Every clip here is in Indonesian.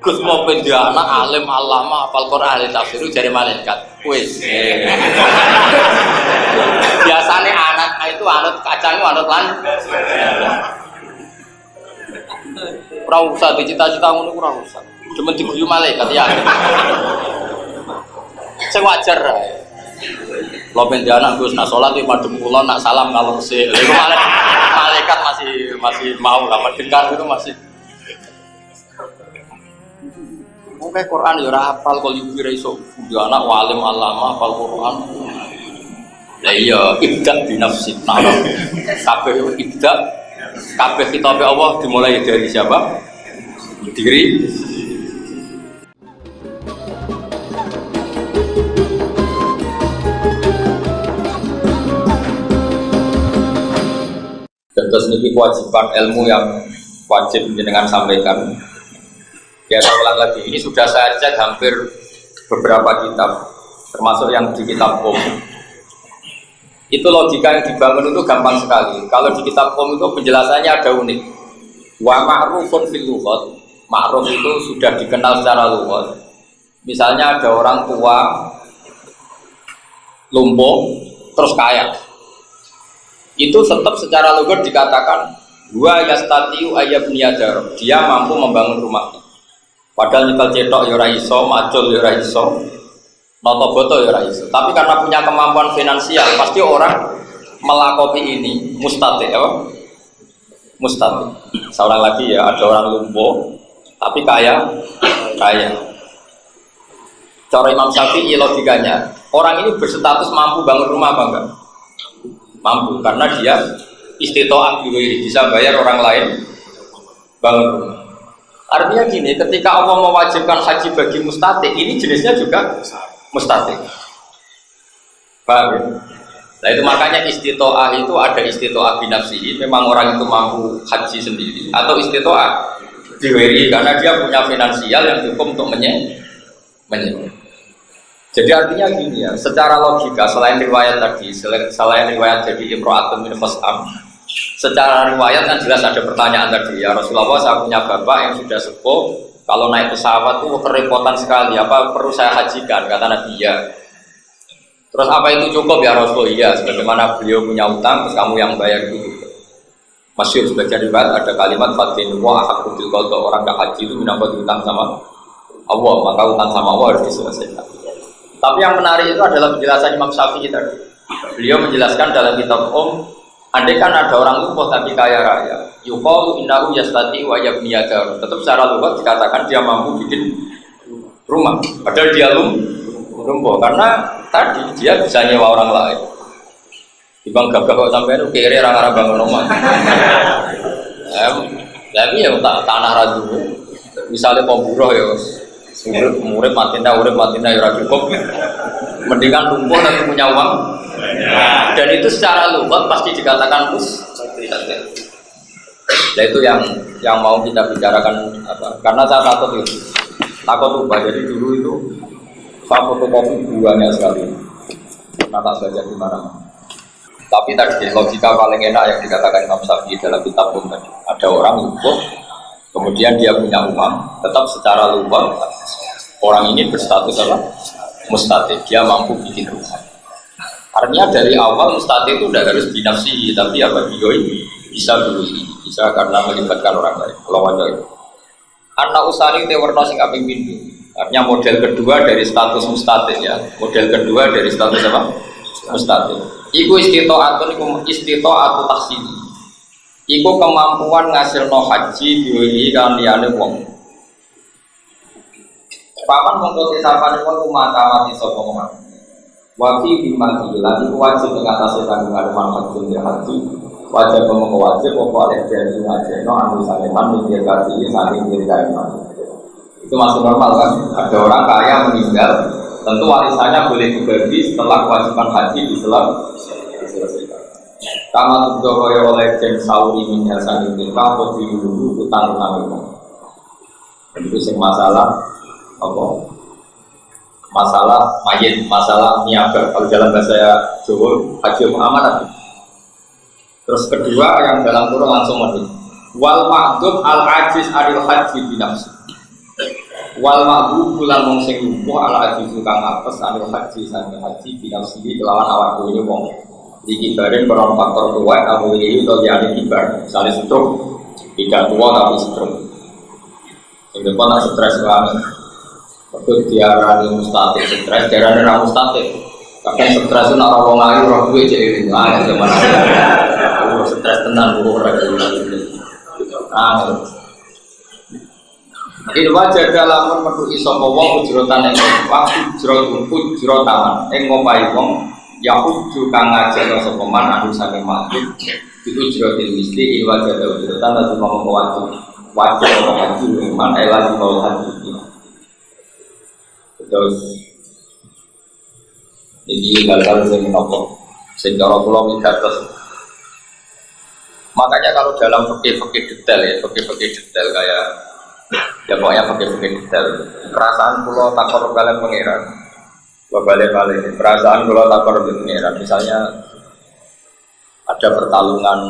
Gus mau pindah anak alim alama hafal Quran ahli tafsir jare malaikat. Wis. Biasane anak itu anut kacang anut lan. Ora usah dicita-cita ngono ora usah. Cuma diguyu malaikat ya. Sing wajar ae. Lo pindah anak Gus nak salat iki madhep kula nak salam ngalor sik. Lha iku malaikat masih mau lah mendengar itu masih. Oke Quran ya ora hafal kok yubira iso yo anak walim alama hafal Quran. Lah iya ibda bi nafsi ta'ala. Kabeh ibda kabeh kitabe Allah dimulai dari siapa? Diri. Terus niki kewajiban ilmu yang wajib jenengan sampaikan. Ya saya ulang lagi, ini sudah saya cek hampir beberapa kitab, termasuk yang di kitab Qom. Itu logika yang dibangun itu gampang sekali. Kalau di kitab Qom itu penjelasannya ada unik. Wa ma'rufun fil lughat, ma'ruf itu sudah dikenal secara lughat. Misalnya ada orang tua lumpuh terus kaya. Itu tetap secara lughat dikatakan wa yastatiu ayyabniyadar, dia mampu membangun rumah. Padahal nyekel cetok ya ora iso, macul ya ora iso, noto boto ya ora iso. Tapi karena punya kemampuan finansial, pasti orang melakoni ini mustati, apa? Mustati. Seorang lagi ya, ada orang lumpuh, tapi kaya. Cara Imam Syafi'i logikanya, orang ini berstatus mampu bangun rumah apa enggak? Mampu, karena dia istitoah bisa bayar orang lain bangun rumah. Artinya gini, ketika Allah mewajibkan haji bagi mustati, ini jenisnya juga mustati. Paham ya? Nah itu makanya istitoah itu ada istitoah binafsihi, memang orang itu mampu haji sendiri, atau istitoah diwiri karena dia punya finansial yang cukup untuk menyewa. Jadi artinya gini ya, secara logika selain riwayat tadi, selain riwayat jadi imro'atun min fas'am, secara riwayat kan jelas ada pertanyaan tadi ya Rasulullah, saya punya bapak yang sudah sepuh, kalau naik pesawat itu kerepotan sekali, apa perlu saya hajikan? Kata Nabi ya. Terus apa itu cukup ya Rasulullah? Iya, sebagaimana beliau punya utang, terus kamu yang bayar itu juga. Masyhur sebagian riwayat ada kalimat fatin wa ahqqu bil qada, orang yang haji itu mendapat utang sama Allah, maka utang sama Allah harus diselesaikan. Tapi yang menarik itu adalah penjelasan Imam Syafi'i tadi. Beliau menjelaskan dalam kitab andai kan ada orang lumpuh tapi kaya raya, yuqalu innahu yastati wa yabniyadar. Tetap secara lughat dikatakan dia mampu bikin rumah. Padahal dia lumpuh karena tadi dia bisa nyewa orang lain. Dibang gagah kok sampean kere ra ngarep bangun omah. Tapi ya tanah ra duwe. Misale pemburuh ya murid matinda ya ora cukup. Mendingan lumpuh tapi punya uang. Dan itu secara lughat pasti dikatakan mustahil. Nah itu yang mau kita bicarakan apa? Karena saya takut lupa. Jadi dulu itu saya fotokopi buahnya sekali. Karena tak baca di mana-mana. Tapi tadi logika paling enak yang dikatakan Imam Syafi'i dalam kitab tadi. Ada orang lumpuh, kemudian dia punya uang, tetap secara lughat orang ini berstatus apa? Mustati, dia mampu bikin rumah. Artinya dari awal mustati itu tidak harus binafsihi, tapi apa dia bisa dulu ini, bisa karena melibatkan orang lain. Kalau wajah itu, anak usani itu warna sing kaping pintu. Artinya model kedua dari status mustati ya, model kedua dari status apa? Mustati. Iku istito'atu taksini. Iku kemampuan ngasilno haji diwiri kan liyane wong. Paman mengkosi sapane wong mati sapa omah. Wafi bimati lan iku wajib ing atase kandungan manfaat haji. Wajib wajib apa oleh janji ngajeno anu saneman mikir kaji saking diri kaiman. Itu masih normal kan? Ada orang kaya meninggal, tentu warisannya boleh dibagi setelah kewajiban haji diselesaikan. Kama tuh kaya oleh jen sauri minyak saking nikah atau diulu utang-utang itu. Itu sing masalah apa? Masalah mayit, masalah niaga. Kalau dalam bahasa Jawa haji amanat. Terus kedua yang dalam kurung langsung mati. Wal ma'dud al ajiz adil haji binafsi. Wal ma'bu bulan wong sing lumpuh ala ajizu kang apes anil haji sang haji binafsihi kelawan awak dhewe wong. Iki bareng perang faktor kuat aku iki to liyane kibar. Misale stroke tidak tua tapi stroke. Sing depan tak stres banget. Betul diarani mustatik stres, diarani ra mustatik. Kadang stres itu ora wong ayu ora duwe cek iki. Ah zaman. Stres tenan kok ora iki. In wajah dalam metu iso wong ujrotan ing waktu ujrotan ing ngomahe wong ya uju kang ngajarno sapa man anu saking makhluk itu ujrotil misli in wajah ujrotan lan ngomong wajah orang haji man ela di bawah haji terus ini hal-hal sing nopo sing cara kula migatos. Makanya kalau dalam fikih detail ya fikih detail kayak ya pokoknya pakai detail. Perasaan pulau takor kalian pengiran, balik perasaan pulau takor pengiran. Misalnya ada pertarungan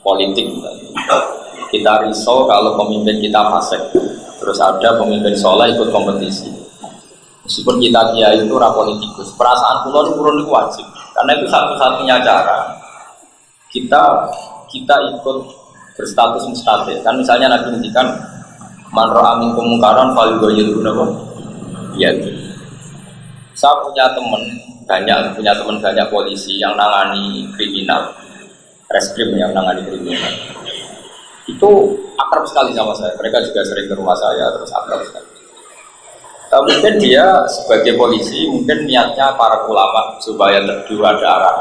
politik, kita risau kalau pemimpin kita fasik, terus ada pemimpin soleh ikut kompetisi. Meskipun kita kiai itu rapolitikus, perasaan pulau itu turun itu wajib, karena itu satu-satunya cara kita ikut berstatus mustatik. Kan misalnya Nabi ngendikan man ra'a minkum munkaran falyughayyirhu ya. Saya punya teman banyak polisi yang nangani kriminal, reskrim yang nangani kriminal. Itu akrab sekali sama saya. Mereka juga sering ke rumah saya, terus akrab sekali. Mungkin dia sebagai polisi, mungkin niatnya para ulama supaya teduh ada arah.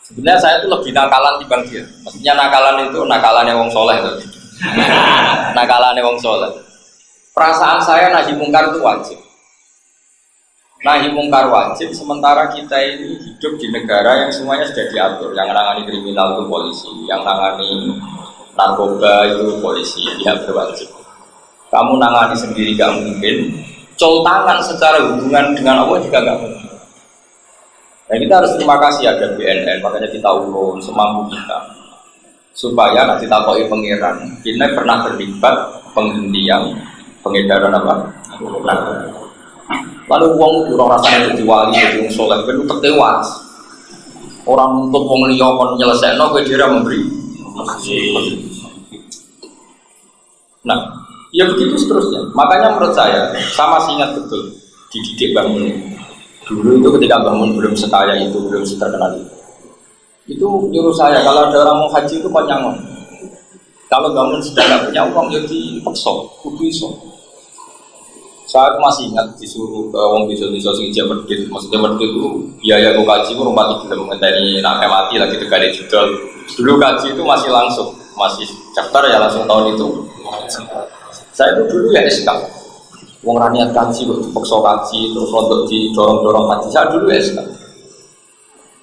Sebenarnya saya itu lebih nakalan dibanding dia. Maksudnya nakalan itu nakalannya wong soleh itu. Nakalannya wong soleh. Perasaan saya nahi mungkar itu wajib. Nahi mungkar wajib, sementara kita ini hidup di negara yang semuanya sudah diatur. Yang nangani kriminal itu polisi, yang nangani narkoba itu polisi, dia berwajib. Kamu nangani sendiri gak mungkin. Col tangan secara hubungan dengan Allah juga gak mungkin. Nah kita harus terima kasih ada BNN, makanya kita urun semampu kita supaya nanti takoi pengiran. Kita pernah terlibat penghentian pengedaran apa? Lalu uang itu orang rasanya jadi wali, jadi uang soleh, itu tertewas. Orang untuk uang liya kon nyelesaikno kowe dhewe memberi. Nah, ya begitu seterusnya. Makanya menurut saya masih ingat betul dididik bangun. Dulu itu ketika bangun belum sekaya itu, belum terkenal itu nyuruh saya kalau ada orang mau haji itu panjangan. Kalau bangun sudah nggak punya uang jadi paksa, kudu iso. Saya masih ingat disuruh ke wong bisa sing ijab medit, maksudnya medit itu biaya kok kaji itu rumah tidak mengenai nak mati lagi tegak judul. Dulu kaji itu masih langsung, masih daftar ya langsung tahun itu. Saya itu dulu ya SK. Wong raniat kaji kok dipaksa kaji terus untuk didorong-dorong kaji. Saya dulu SK.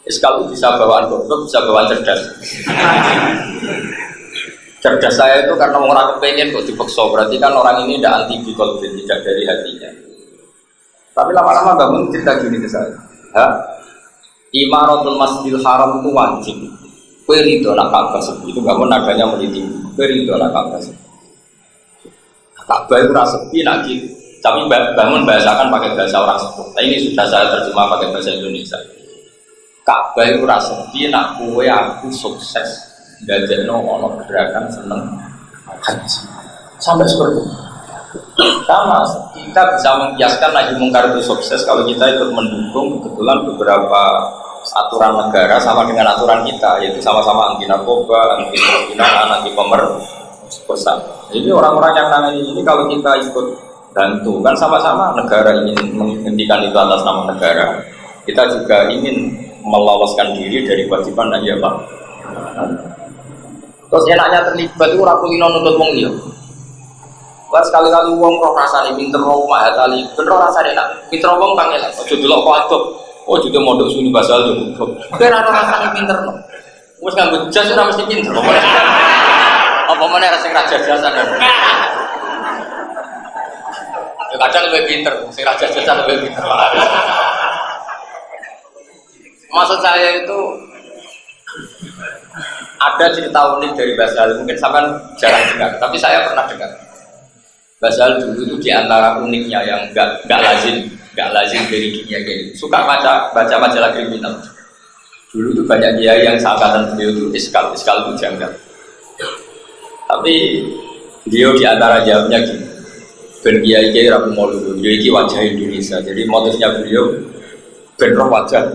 SK itu bisa bawaan goblok, bisa bawaan cerdas. Cerdas saya itu karena orang kepengen kok dipaksa, berarti kan orang ini tidak anti bikolbin, tidak dari hatinya. Tapi lama-lama bangun cerita gini ke saya. Imaratul Masjidil Haram itu wajib. Kowe rido nak Ka'bah sepi itu bangun nadanya meliti. Kowe rido nak Ka'bah sepi. Ka'bah itu rasa sepi nak gitu. Tapi bangun bahasakan pakai bahasa orang sepuh. Nah ini sudah saya terjemah pakai bahasa Indonesia. Ka'bah itu rasa sepi nak kowe aku sukses. Gajahnya ono gerakan seneng haji sampai seperti itu. Sama kita bisa mengkiaskan nahi mungkar itu sukses kalau kita ikut mendukung kebetulan beberapa aturan negara sama dengan aturan kita, yaitu sama-sama anti narkoba, anti perzinaan, anti pemerkosaan. Jadi orang-orang yang nangani ini kalau kita ikut bantu kan sama-sama negara ingin menghentikan itu atas nama negara. Kita juga ingin meloloskan diri dari kewajiban nahi apa. Terus enaknya terlibat itu ora kulino nuntut wong liya. Wah sekali-kali wong roh rasane pinter roh mahat ali, ben roh rasane enak. Pinter wong kang elek, aja delok kok aduk. Oh juga mondok suni basal yo. Kowe ora rasane pinter no. Wis nganggo jas ora mesti pinter. Apa meneh sing raja jasan. Ya kadang lebih pinter, sing raja jasan lebih pinter. Maksud saya itu ada cerita unik dari Basal, mungkin sampai jarang dengar, tapi saya pernah dengar. Basal dulu itu diantara uniknya yang nggak lazim dari dunia kayak gitu. Suka baca majalah kriminal. Dulu itu banyak kiai yang seangkatan beliau itu iskal itu janggal. Tapi beliau diantara jawabnya gini, ben kiai rabu mau dulu, jadi wajah Indonesia. Jadi motifnya beliau benroh wajah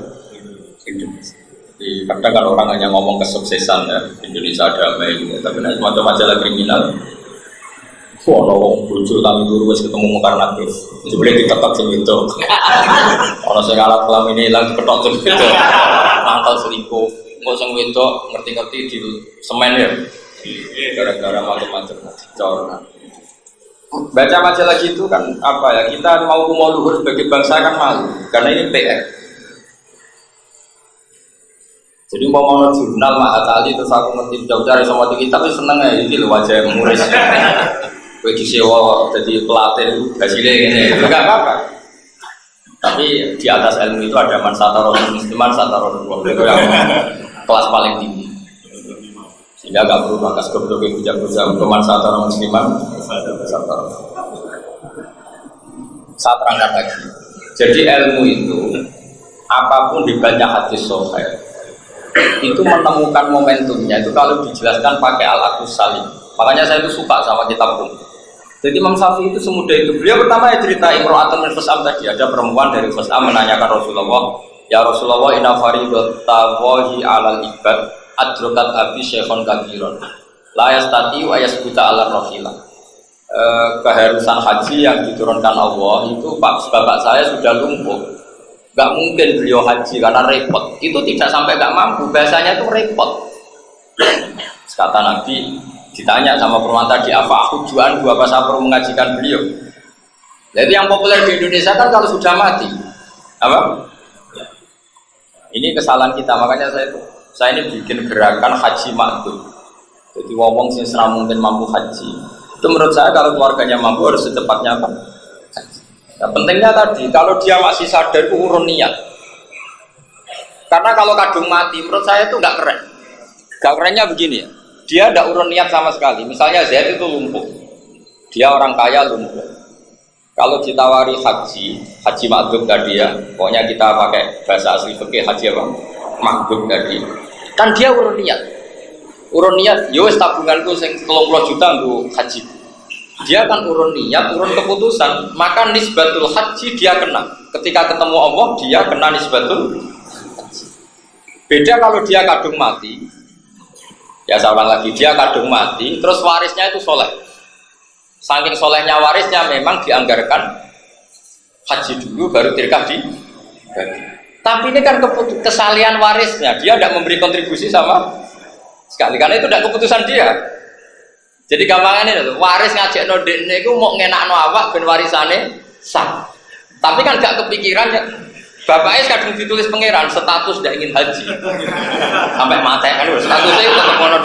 Indonesia. Jadi kadang kan orang hanya ngomong kesuksesan ya, Indonesia damai gitu. Tapi nanti semacam majalah kriminal. Orang bujuk kami dulu wes ketemu mungkar nakir, sebenarnya diketok segitu. Orang saya ngalah kelam ini hilang diketok segitu, mangkal selingkuh, mau seng itu ngerti-ngerti di semen ya, gara-gara macam-macam corona. Baca majalah gitu kan apa ya, kita mau luhur sebagai bangsa kan malu, karena ini PR. Jadi mau jurnal Mahat Ali terus aku ngerti jauh cari sama kita, tapi seneng ya ini loh wajah muris. Gue disewa jadi pelatih hasilnya ini, enggak apa-apa. Tapi di atas ilmu itu ada mansatarul musliman, satarul itu yang kelas paling tinggi. Sehingga enggak perlu bakas goblok bujang-bujang untuk mansatarul musliman, satarul. Saya terangkan lagi. Jadi ilmu itu apapun dibaca hadis sahih itu menemukan momentumnya itu kalau dijelaskan pakai al-aqus salim. Makanya saya itu suka sama kitab umum. Jadi Imam Syafi'i itu semudah itu. Beliau pertama ya cerita Imro'atun min Fas'am tadi. Ada perempuan dari Fas'am menanyakan Rasulullah, ya Rasulullah inna faridatallahi alal ibad adrokat abi syekhon kabiron la yastati'u ayasbuta ala rohilah. Keharusan haji yang diturunkan Allah itu bapak saya sudah lumpuh. Gak mungkin beliau haji karena repot. Itu tidak sampai gak mampu. Bahasanya itu repot. Kata Nabi, ditanya sama perempuan tadi, apa tujuan gua apa saya perlu mengajikan beliau? Jadi yang populer di Indonesia kan kalau sudah mati, apa? Ini kesalahan kita, makanya saya ini bikin gerakan haji makdum. Jadi wong sing serah mungkin mampu haji. Itu menurut saya kalau keluarganya mampu harus secepatnya apa? Nah, pentingnya tadi, kalau dia masih sadar itu urun niat. Karena kalau kadung mati, menurut saya itu nggak keren. Nggak kerennya begini ya. Dia tidak urun niat sama sekali. Misalnya Zaid itu lumpuh, dia orang kaya lumpuh. Kalau ditawari haji makdum tadi ya, pokoknya kita pakai bahasa asli fikih haji apa? Makdum tadi. Kan dia urun niat. Urun niat, yowes tabunganku sing 30 juta untuk haji. Dia kan urun niat, urun keputusan, maka nisbatul haji dia kena. Ketika ketemu Allah, dia kena nisbatul haji. Beda kalau dia kadung mati. Ya saya ulang lagi, dia kadung mati, terus warisnya itu soleh. Saking solehnya warisnya memang dianggarkan haji dulu baru dirkah di. Tapi ini kan kesalahan warisnya, dia tidak memberi kontribusi sama sekali, karena itu tidak keputusan dia. Jadi gampangannya itu, waris ngajak nodeknya itu mau ngenakno awak ben warisane sah. Tapi kan gak kepikiran ya. Bapaknya kadang ditulis pangeran status tidak ingin haji sampai mati kan statusnya itu tetap mono.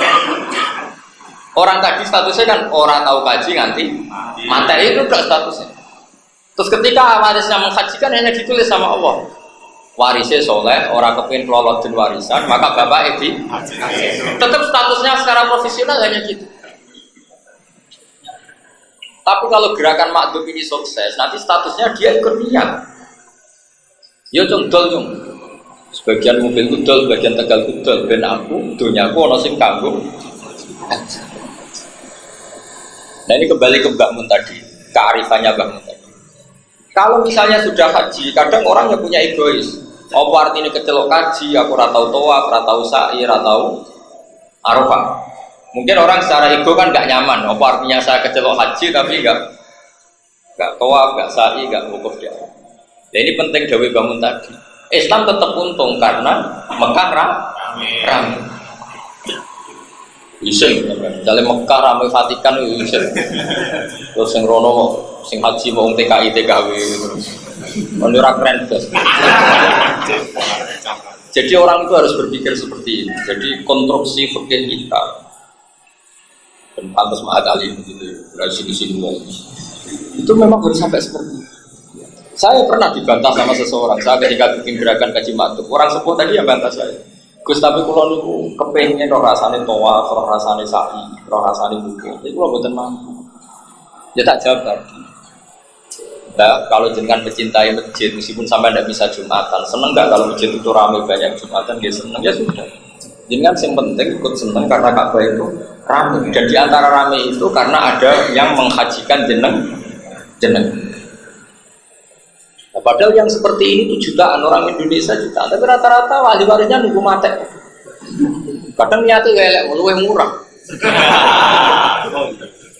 Orang tadi statusnya kan orang tahu kaji nganti mati itu udah statusnya. Terus ketika warisnya menghajikan hanya ditulis sama Allah warisnya soleh, orang kepingin kelolot dan warisan, maka bapak itu tetap statusnya secara profesional hanya gitu. Tapi kalau gerakan makdum ini sukses, nanti statusnya dia ikut niat. Ya cung dol cung. Sebagian mobil itu dol, sebagian Tegal itu dol. Ben aku, dunia aku ono sing kanggo. Nah ini kembali ke Mbak Mun tadi, kearifannya Mbak Mun tadi. Kalau misalnya sudah haji, kadang orang yang punya egois. Apa artinya kecelok haji? Aku ratau toa, ratau sa'i, ratau arafah. Mungkin orang secara ego kan nggak nyaman. Apa artinya saya kecelok haji tapi nggak toa, nggak sa'i, nggak wukuf di Arafah. Nah ini penting dawuh bangun tadi. Islam tetap untung karena Mekah ramai. Isin, misalnya Mekah ramai Vatikan itu isin. Terus yang Rono, sing haji mau TKI TKW terus. Menurut keren guys. Jadi orang itu harus berpikir seperti ini. Jadi konstruksi fikih kita. Dan pantas Mahat Ali begitu, dari sini itu memang harus sampai seperti itu. Saya pernah dibantah sama seseorang. Saya ketika bikin gerakan kaji makdum, orang sepuh tadi yang bantah saya. Gus tapi kalau niku kepengen roh rasane toa, roh rasane sa'i, roh rasane buku. Itu lo bukan mampu. Dia tak jawab tadi. Nah, kalau jenengan mencintai masjid, meskipun sampai tidak bisa Jumatan, seneng nggak kalau masjid itu ramai banyak Jumatan? Dia seneng, ya sudah. Jenengan yang penting ikut seneng karena Ka'bah itu ramai. Dan di antara ramai itu karena ada yang menghajikan jeneng. Nah, padahal yang seperti ini itu jutaan orang Indonesia jutaan, tapi rata-rata wali warisnya nunggu mati. Kadang niatnya elek, luwih murah.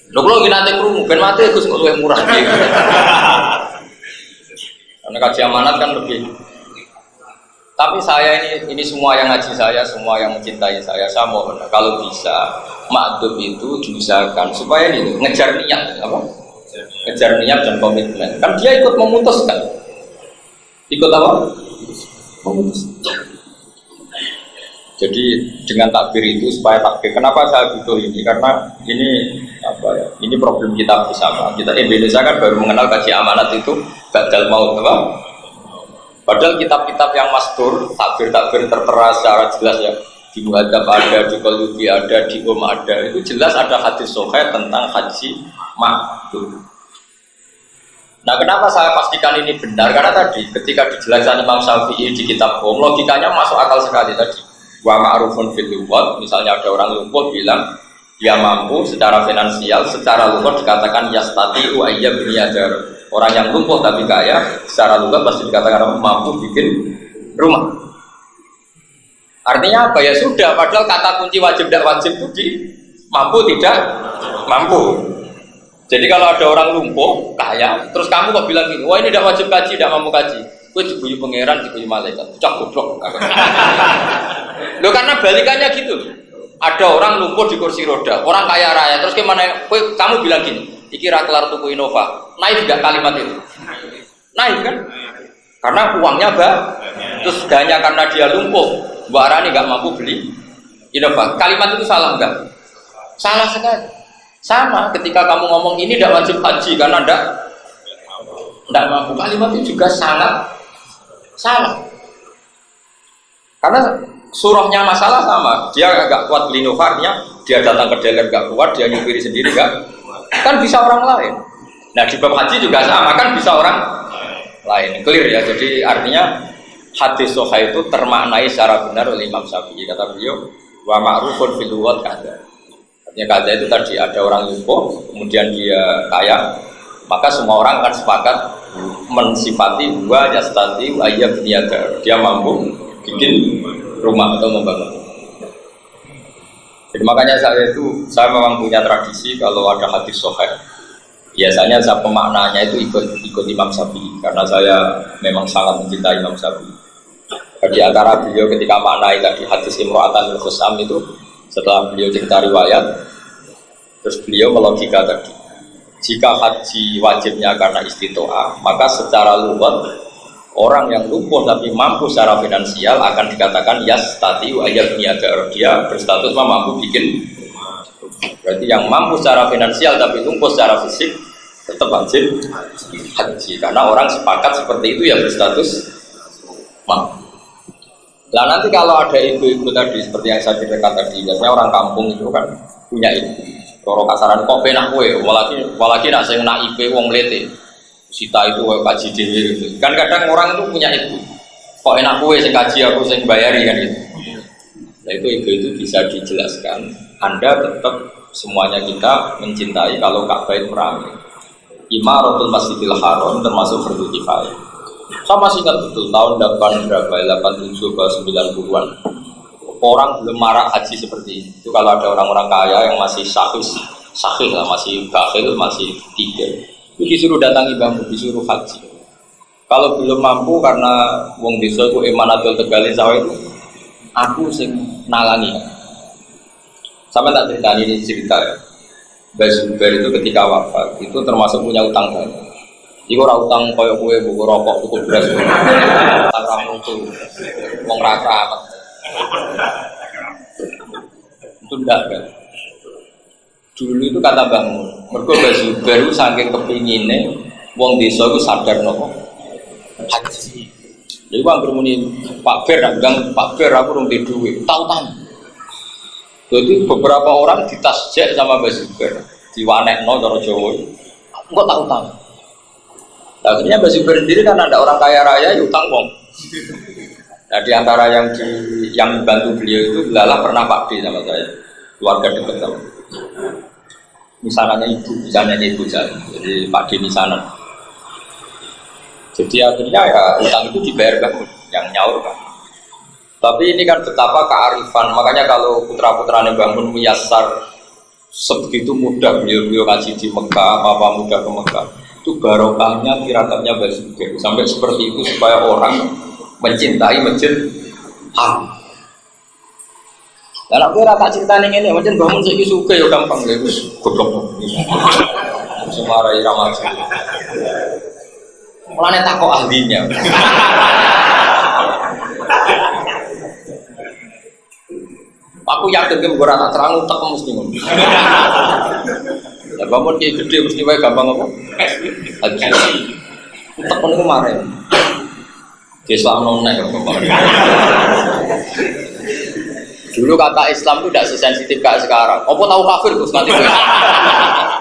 Lho kalau gini nanti kerungu, ben mati itu luwih murah. Karena kaji amanat kan lebih. Tapi saya ini semua yang ngaji saya, semua yang mencintai saya mohon kalau bisa makdum itu diusahakan supaya ini ngejar niat, apa? Ngejar niat dan komitmen. Kan dia ikut memutuskan. Ikut apa? Memutus. Jadi dengan takbir itu supaya takbir. Kenapa saya butuh ini? Karena ini apa ya? Ini problem kita bersama. Kita Indonesia kan baru mengenal kaji amanat itu badal maut, apa? Padahal kitab-kitab yang mastur, takbir-takbir tertera secara jelas ya, di Muhadzab ada, di Qalubi ada, di ada, itu jelas ada hadis sahih tentang haji makdum. Nah, kenapa saya pastikan ini benar? Karena tadi ketika dijelaskan Imam Syafi'i di kitab logikanya masuk akal sekali tadi. Wa ma'rufun fil lughah, misalnya ada orang lumpuh bilang dia mampu secara finansial, secara lughah dikatakan yastati'u ayyab biniyadar. Orang yang lumpuh tapi kaya, secara lughah pasti dikatakan mampu bikin rumah. Artinya apa ya sudah, padahal kata kunci wajib tidak wajib itu di mampu tidak mampu. Jadi kalau ada orang lumpuh, kaya, terus kamu kok bilang gini, wah ini tidak wajib kaji, tidak mampu kaji. Gue diguyu pangeran, diguyu malaikat, cak goblok. Loh karena balikannya gitu. Ada orang lumpuh di kursi roda, orang kaya raya, terus gimana? Kamu bilang gini, iki ra kelar tuku Innova, naik enggak kalimat itu? Naik kan? Karena uangnya terus hanya karena dia lumpuh, Mbak Arani enggak mampu beli Innova. Kalimat itu salah enggak? Salah sekali. Sama ketika kamu ngomong ini tidak wajib haji karena tidak mampu, kalimat itu juga sangat salah. Karena surahnya masalah sama, dia agak kuat beli Innova-nya, dia datang ke dealer enggak kuat, dia nyupiri sendiri enggak, kan bisa orang lain. Nah di bab haji juga sama, kan bisa orang lain. Clear ya, jadi artinya hadis sahih itu termaknai secara benar oleh Imam Syafi'i. Kata beliau, wa ma'rufun fil lughah kada. Artinya kada itu tadi ada orang lumpuh, kemudian dia kaya, maka semua orang akan sepakat mensifati wa yastati wa ayyab niyaga. Dia mampu bikin rumah atau membangun. Jadi makanya saya memang punya tradisi kalau ada hadis sahih, biasanya saya pemaknanya itu ikut Imam Syafi'i karena saya memang sangat mencintai Imam Syafi'i. Di antara beliau ketika maknai tadi hadis Imro'atan al-Khusam itu, setelah beliau cerita riwayat, terus beliau melogika tadi, jika haji wajibnya karena istitoah, maka secara lugat orang yang lumpuh tapi mampu secara finansial akan dikatakan yastati wa ayyab, dia berstatus mampu bikin. Berarti yang mampu secara finansial tapi lumpuh secara fisik tetap wajib haji, karena orang sepakat seperti itu ya berstatus mampu. Nah nanti kalau ada ibu-ibu tadi seperti yang saya ceritakan tadi, biasanya orang kampung itu kan punya ibu. Kalau kasaran kok penak kue, walaki nak saya nak IP wong lete, sita itu kaji dewi gitu. Kan kadang orang itu punya ibu. Kok enak kue saya kaji aku saya bayari kan gitu. Nah itu bisa dijelaskan. Anda tetap semuanya kita mencintai kalau Ka'bah itu ramai. Imaratul Masjidil Haram termasuk fardu kifayah. Saya masih ingat betul tahun 87 ke 90-an. Orang belum marah haji seperti ini. Itu kalau ada orang-orang kaya yang masih sahih lah, masih bakhil, masih tiga, itu disuruh datangi bambu, disuruh haji. Kalau belum mampu karena wong desa itu emanatul tegali sawah itu, aku sing nalangi. Sampai tak cerita ini cerita ya. Mbah Zubair itu ketika wafat itu termasuk punya utang banyak. Iku ora utang koyo kowe buku rokok cukup beras. Utang ramu itu wong raka. Itu enggak kan. Dulu itu kata Mbah Mun, mergo Mbah Zubair itu saking kepingine wong desa itu sadar nopo haji. Jadi wong bermuni Pak Ber nak bilang Pak Ber aku rung duwe, tau-tau. Jadi beberapa orang ditasjek sama Mbah Zubair, diwanekno cara Jawa. Enggak tak utang. Akhirnya Mbak Zubair sendiri kan ada orang kaya raya ya utang wong. Nah di antara yang bantu beliau itu Lala pernah Pak D sama saya, keluarga dekat sama. Misalnya ibu saya, jadi Pak D misalnya. Jadi akhirnya ya utang itu dibayar bangun, yang nyaur kan. Tapi ini kan betapa kearifan, makanya kalau putra-putranya bangun Muyassar sebegitu mudah beliau ngaji di Mekah, apa mudah ke Mekah. Itu barokahnya tirakatnya Mbak Zubair sampai seperti itu supaya orang mencintai masjid Haram. Dan aku rata cerita ini macam bangun saya suka ya gampang ya wis goblok. Semarai ramai. Mulane takok ahlinya. Aku yakin ke ora tak terang utek mesti ngono. Ya bangun ki gede mesti wae gampang apa? Haji. Utek niku mare. Islam noneh. Dulu kata Islam itu tidak sesensitif kayak sekarang. Apa tahu kafir terus nanti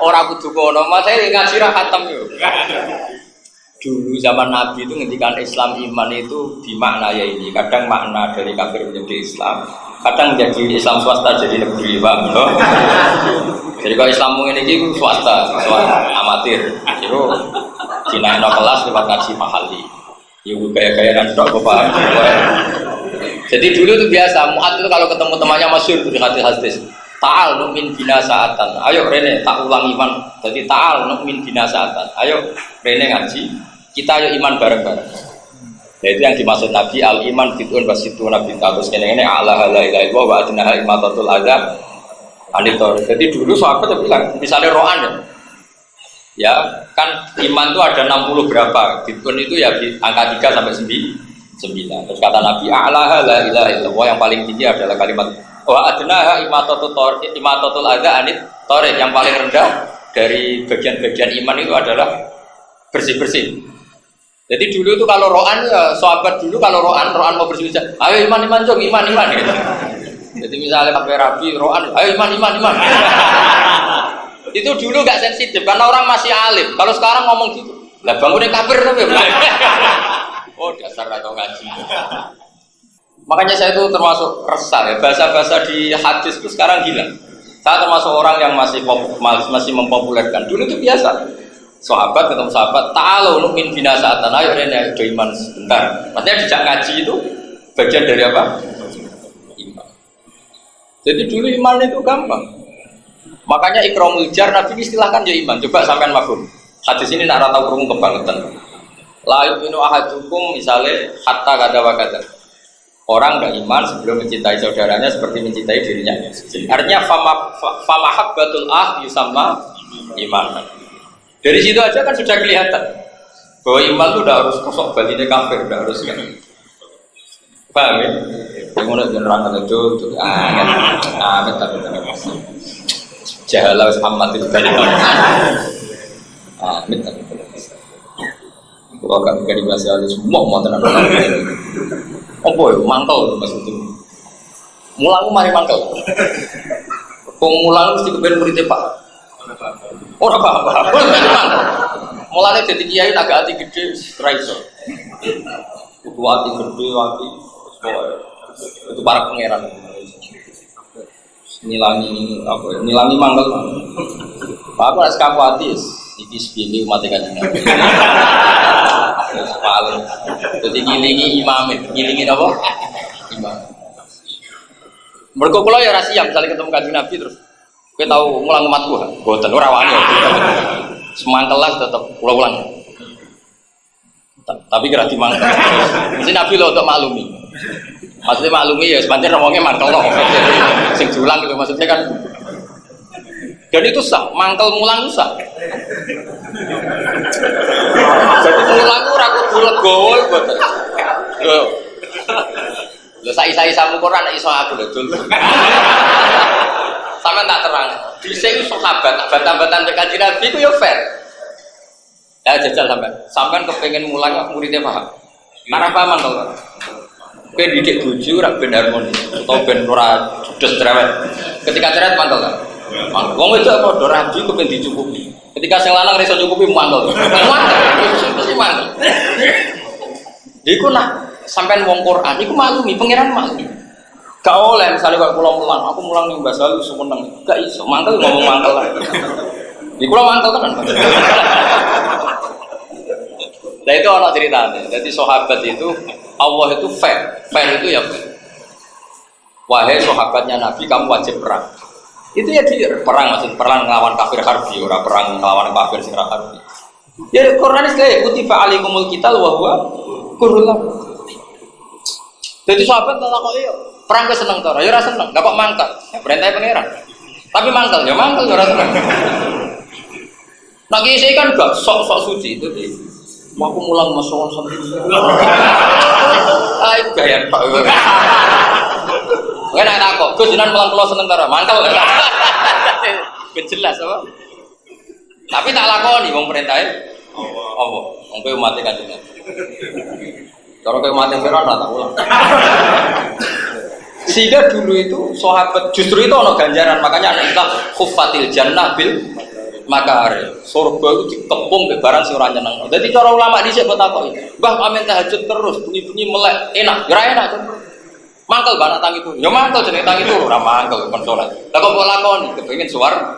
orang kudu kono. Mas saya ngaji ra khatam yo. Dulu zaman Nabi itu ngendikan Islam iman itu dimakna ya ini. Kadang makna dari kafir menjadi Islam. Kadang menjadi Islam swasta jadi negeri, Bang. Jadi kalau Islammu ini itu swasta amatir. Jadi dinaikno kelas lewat ngaji mahali. Ya gaya-gaya dan tidak apa. Jadi dulu itu biasa, Mu'ad itu kalau ketemu temannya masyhur di hadis. Ta'al nu'min bina sa'atan. Ayo Rene tak ulang iman. Jadi ta'al nu'min bina sa'atan. Ayo Rene ngaji. Kita ayo iman bareng-bareng. Nah, itu yang dimaksud Nabi al-iman fitun wasitu Nabi Takus ini ala la ilaha illallah wa adnaha imatatul adza anitor. Jadi dulu sahabat itu bilang, misalnya ro'an ya kan iman itu ada 60 berapa. Fitun itu ya angka 3 sampai 9. Terus kata Nabi ala la ilaha illallah yang paling tinggi adalah kalimat wa adnaha imatatul adza anitor. Yang paling rendah dari bagian-bagian iman itu adalah bersih-bersih. Jadi dulu itu kalau ro'an ya sahabat dulu kalau ro'an mau bersih-bersih, ayo iman jom iman gitu. Jadi misalnya pakai rabi ro'an, ayo iman. Itu dulu nggak sensitif karena orang masih alim. Kalau sekarang ngomong gitu, lah bangunnya kafir tapi oh dasar atau ngaji. Makanya saya itu termasuk resah ya bahasa-bahasa di hadis itu sekarang hilang. Saya termasuk orang yang masih mempopulerkan. Dulu itu biasa. Sahabat ketemu sahabat, ta'alu nu'min bina sa'atan. Ayo Rene udah iman sebentar. Maksudnya dijak ngaji itu bagian dari apa? Iman. Jadi dulu iman itu gampang. Makanya ikramul jar Nabi istilahkan ya iman. Coba sampean mafhum. Hadis ini nak tahu krungu kebangetan. La yu'minu ahadukum misalnya hatta kada wa kada. Orang enggak iman sebelum mencintai saudaranya seperti mencintai dirinya. Artinya famahabbatul yusamma iman. Dari situ aja kan sudah kelihatan bahwa iman itu udah harus kosok balinnya kafir, udah harus kan. Paham ya? Yang mana generang itu amin tapi jahalah Muhammad itu dari amin tapi kalau akan menjadi bahasa halus semua tenang. Apa ya? Mangkel maksudnya. Mulang mari mangkel. Mulang mesti kepen muridnya Pak. Ora apa-apa. Mulane dadi kiai agak hati gede ra iso. Kudu hati gede hati itu para pangeran. Nilangi apa ya? Nilangi mangkel. Pak aku nek kaku hati iki sepile umat kan. Paling. Dadi ngilingi imam, ngilingi apa? Imam. Mergo kula ya ra siap misalnya ketemu Kanjeng Nabi terus kowe tahu ngulang umatku, boten ora wani. Semangkelas tetep ulang. Tapi kira dimangkel. Mesti Nabi lo untuk maklumi. Maksudnya maklumi ya sepanjang ngomongnya mangkel loh. Sing diulang gitu maksudnya kan. Dan itu sah, mangkel mulang sah. Jadi mulang ora kudu legowo boten. Lho sai-sai samu Quran iso aku lho dul. Sama tak terang. Dhisik sahabat batan-batan Kanjeng Nabi ku yo fair. Ya jajal sampean kepengin mulang muridnya paham. Karena paham to. Kowe didik bojo ora ben harmoni utawa ben ora judes cerewet. Ketika cerewet mantel kan. Wong itu apa do rabi kepen dicukupi. Ketika sing lanang iso cukupi mangkel. Mesti mangkel. Iku nak sampean wong Quran iku maklumi pangeran maklumi. Gak oleh misalnya kok kula mulang, aku mulang ning Mbah Salu semeneng. Gak iso mangkel ngomong mangkel lah. Di kula mangkel tenan. Nah itu ana ceritanya. Jadi sahabat itu Allah itu fair. Fair itu ya fair. Wahai sahabatnya Nabi, kamu wajib perang. Itu ya dia perang, maksud perang melawan kafir harbi, ora perang melawan kafir sing ra harbi. Ya Quran iki kutiba alaikumul qital wa huwa kurhul lakum. Jadi sahabat kok iya, perang ke seneng to, ya ora seneng, gak kok mangkel. Ya perintah pangeran. Tapi mangkel ya ora seneng. Nah kiai kan gak sok-sok suci itu di aku mulang masuk sampai ayo gaya pak kan enak kok gue jenengan mulang pulau seneng tara mangkel jelas apa tapi tak lakoni wong perintahe apa wong kowe mati kan jenengan cara kowe mati Firaun tak ulang sehingga dulu itu sahabat justru itu ono ganjaran makanya ana istilah khuffatil jannah bil makare surga itu dikepung ke barang sing ora nyeneng. Dadi cara ulama dhisik kok takoki, "Mbah amin tahajud terus, bunyi-bunyi melek, enak." Ya enak. Mangkel banak tangi itu. Ya mangkel jenenge tangi turu ora mangkel kon salat. Lah kok lakoni kepengin swarga.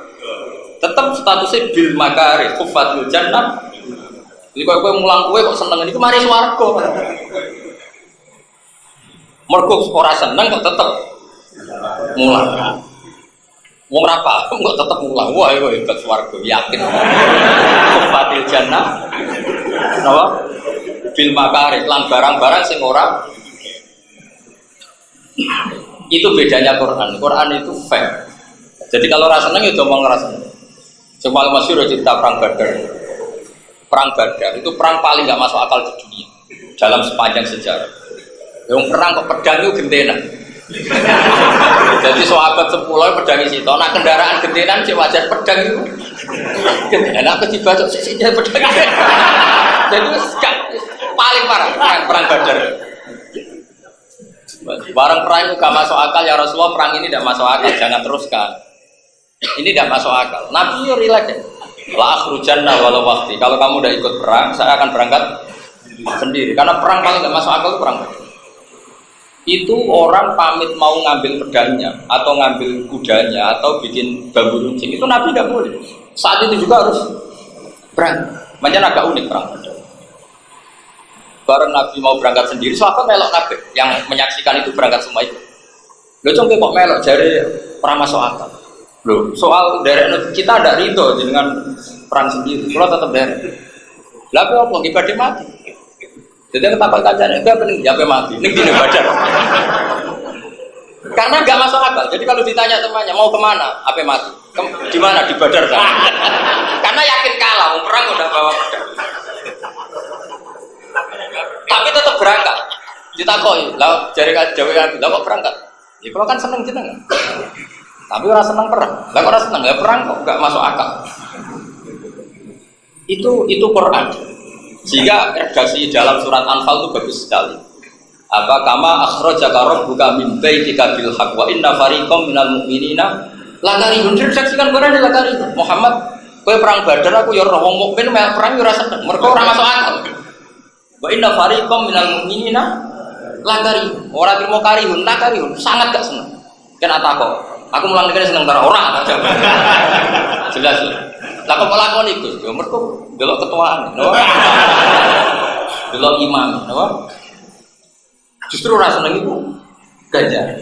Tetep statusnya bil makare khuffatil jannah. Jadi kowe mulang kowe kok seneng niku mari swarga. Mergo ora seneng kok tetep mulang. Wong ra paham kok tetep mulang. Wah, iku hebat swarga, yakin. Kufatil jannah. Napa? Bil makaris lan barang-barang sing ora. Itu bedanya Quran. Quran itu fair. Jadi kalau rasa seneng ya ngomong rasa seneng. Semua masyhur cerita perang Badar. Perang Badar itu perang paling enggak masuk akal di dunia dalam sepanjang sejarah. Yang perang kok pedang itu gentenan. Jadi sahabat 10 pedang isi to, nak kendaraan gentenan sing wajar pedang itu. Enak ke dibacok sisinya pedang. Jadi paling parah perang Badar. Barang perang itu gak masuk akal ya Rasulullah, perang ini tidak masuk akal, jangan teruskan. Ini tidak masuk akal. Nabi yo relax ya. La akhrujanna walau waqti. Kalau kamu udah ikut perang, saya akan berangkat sendiri. Karena perang paling gak masuk akal itu perang Badar. Itu orang pamit mau ngambil pedangnya atau ngambil kudanya atau bikin bambu runcing itu Nabi tidak boleh. Saat itu juga harus berangkat. Makanya agak unik perang Badar. Bareng Nabi mau berangkat sendiri, sahabat melok kabeh yang menyaksikan itu berangkat semua itu. Lho congke kok melok jare perang masuk akal. Lho soal derek kita ada ridho dengan perang sendiri. Kalau tetap derek. Lah kok wong ibadah mati. Jadi ketapan kancane enggak pening ya mati. Ning dine Badar. Karena enggak masuk akal. Jadi kalau ditanya temannya mau kemana? Apa mati? Di mana? Di Badar kan? Karena yakin kalah, mau perang udah bawa pedang. Tapi tetap berangkat. Ditakoi, lah jare Jawa lah kok berangkat? Ya kalau kan seneng jeneng. Tapi orang seneng perang. Lah kok ora seneng ya perang kok enggak masuk akal. Itu Quran. Sehingga redaksi dalam surat Anfal itu bagus sekali. Apa kama akhrajaka rabbuka min baitika bil haqq wa inna fariqam minal mu'minina lakarihun. Redaksikan Quran di lakarihun. Muhammad, kowe perang Badar aku ya ora wong mukmin meh perang ya ora seneng. Mergo ora masuk akal. Wa inna fariqam minal mu'minina lakarihun. Ora trimo karihun, lakarihun, sangat gak seneng. Kena takok. Aku mulang negara seneng ta ora? Jelas. Lah kok lakon iku? Ya mergo delok ketuaan, no? Delok imam, no? Justru ora seneng iku ganjar.